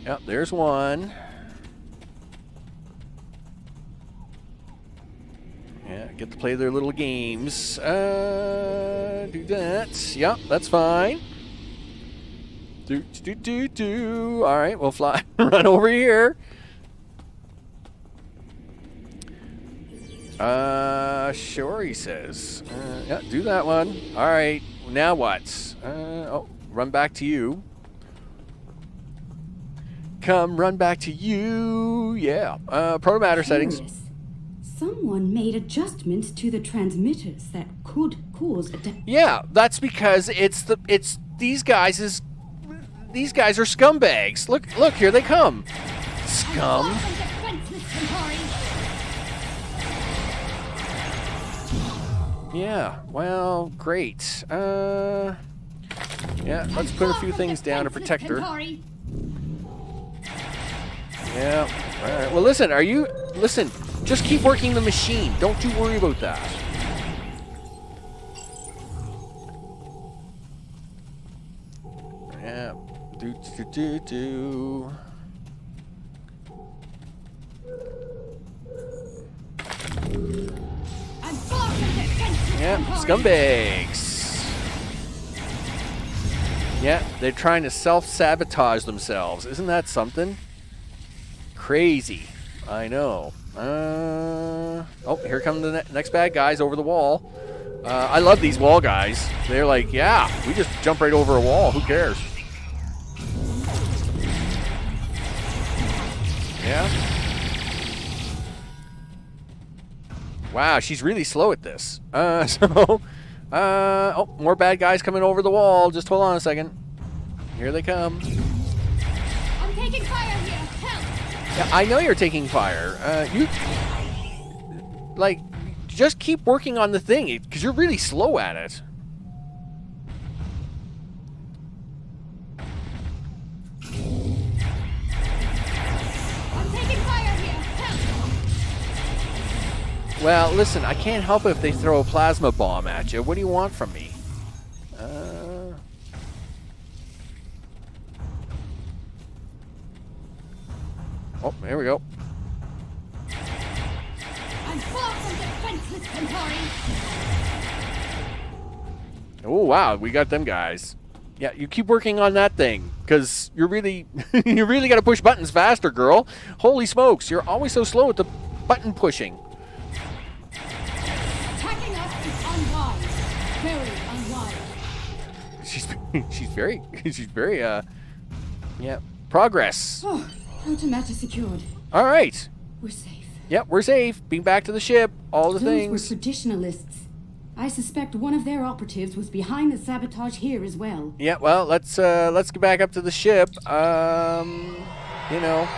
Yep, there's one. Yeah, get to play their little games. Do that. Yep, that's fine. Do. All right, we'll fly. Run over here. Sure, he says. Yeah, do that one. All right, now what? Run back to you. Come run back to you. Yeah. Proto-matter settings. Someone made adjustments to the transmitters that could cause a... Yeah, that's because it's these guys are scumbags. Look, here they come. Scum. Yeah, well, great. Yeah, let's put a few things down to protect her. Yeah. All right. Well, listen, listen, just keep working the machine. Don't you worry about that. Yeah. Do. Yeah, scumbags. Yeah, they're trying to self-sabotage themselves. Isn't that something? Crazy. I know. Oh, here come the next bad guys over the wall. I love these wall guys. They're like, yeah, we just jump right over a wall. Who cares? Yeah. Wow, she's really slow at this. Oh, more bad guys coming over the wall. Just hold on a second. Here they come. I'm taking fire here. Help! Yeah, I know you're taking fire. Just keep working on the thing, because you're really slow at it. I'm taking fire here. Help! Well, listen, I can't help it if they throw a plasma bomb at you. What do you want from me? Oh, there we go. I'm far from defenseless, Centauri. Oh, wow, we got them guys. Yeah, you keep working on that thing, because you really got to push buttons faster, girl. Holy smokes, you're always so slow at the button pushing. Attacking us is unwise. Very unwise. She's very, yeah, progress. Oh, proto-matter secured. All right. We're safe. Yep, we're safe. Being back to the ship, all the Those things. were traditionalists. I suspect one of their operatives was behind the sabotage here as well. Yeah, well, let's get back up to the ship. You know,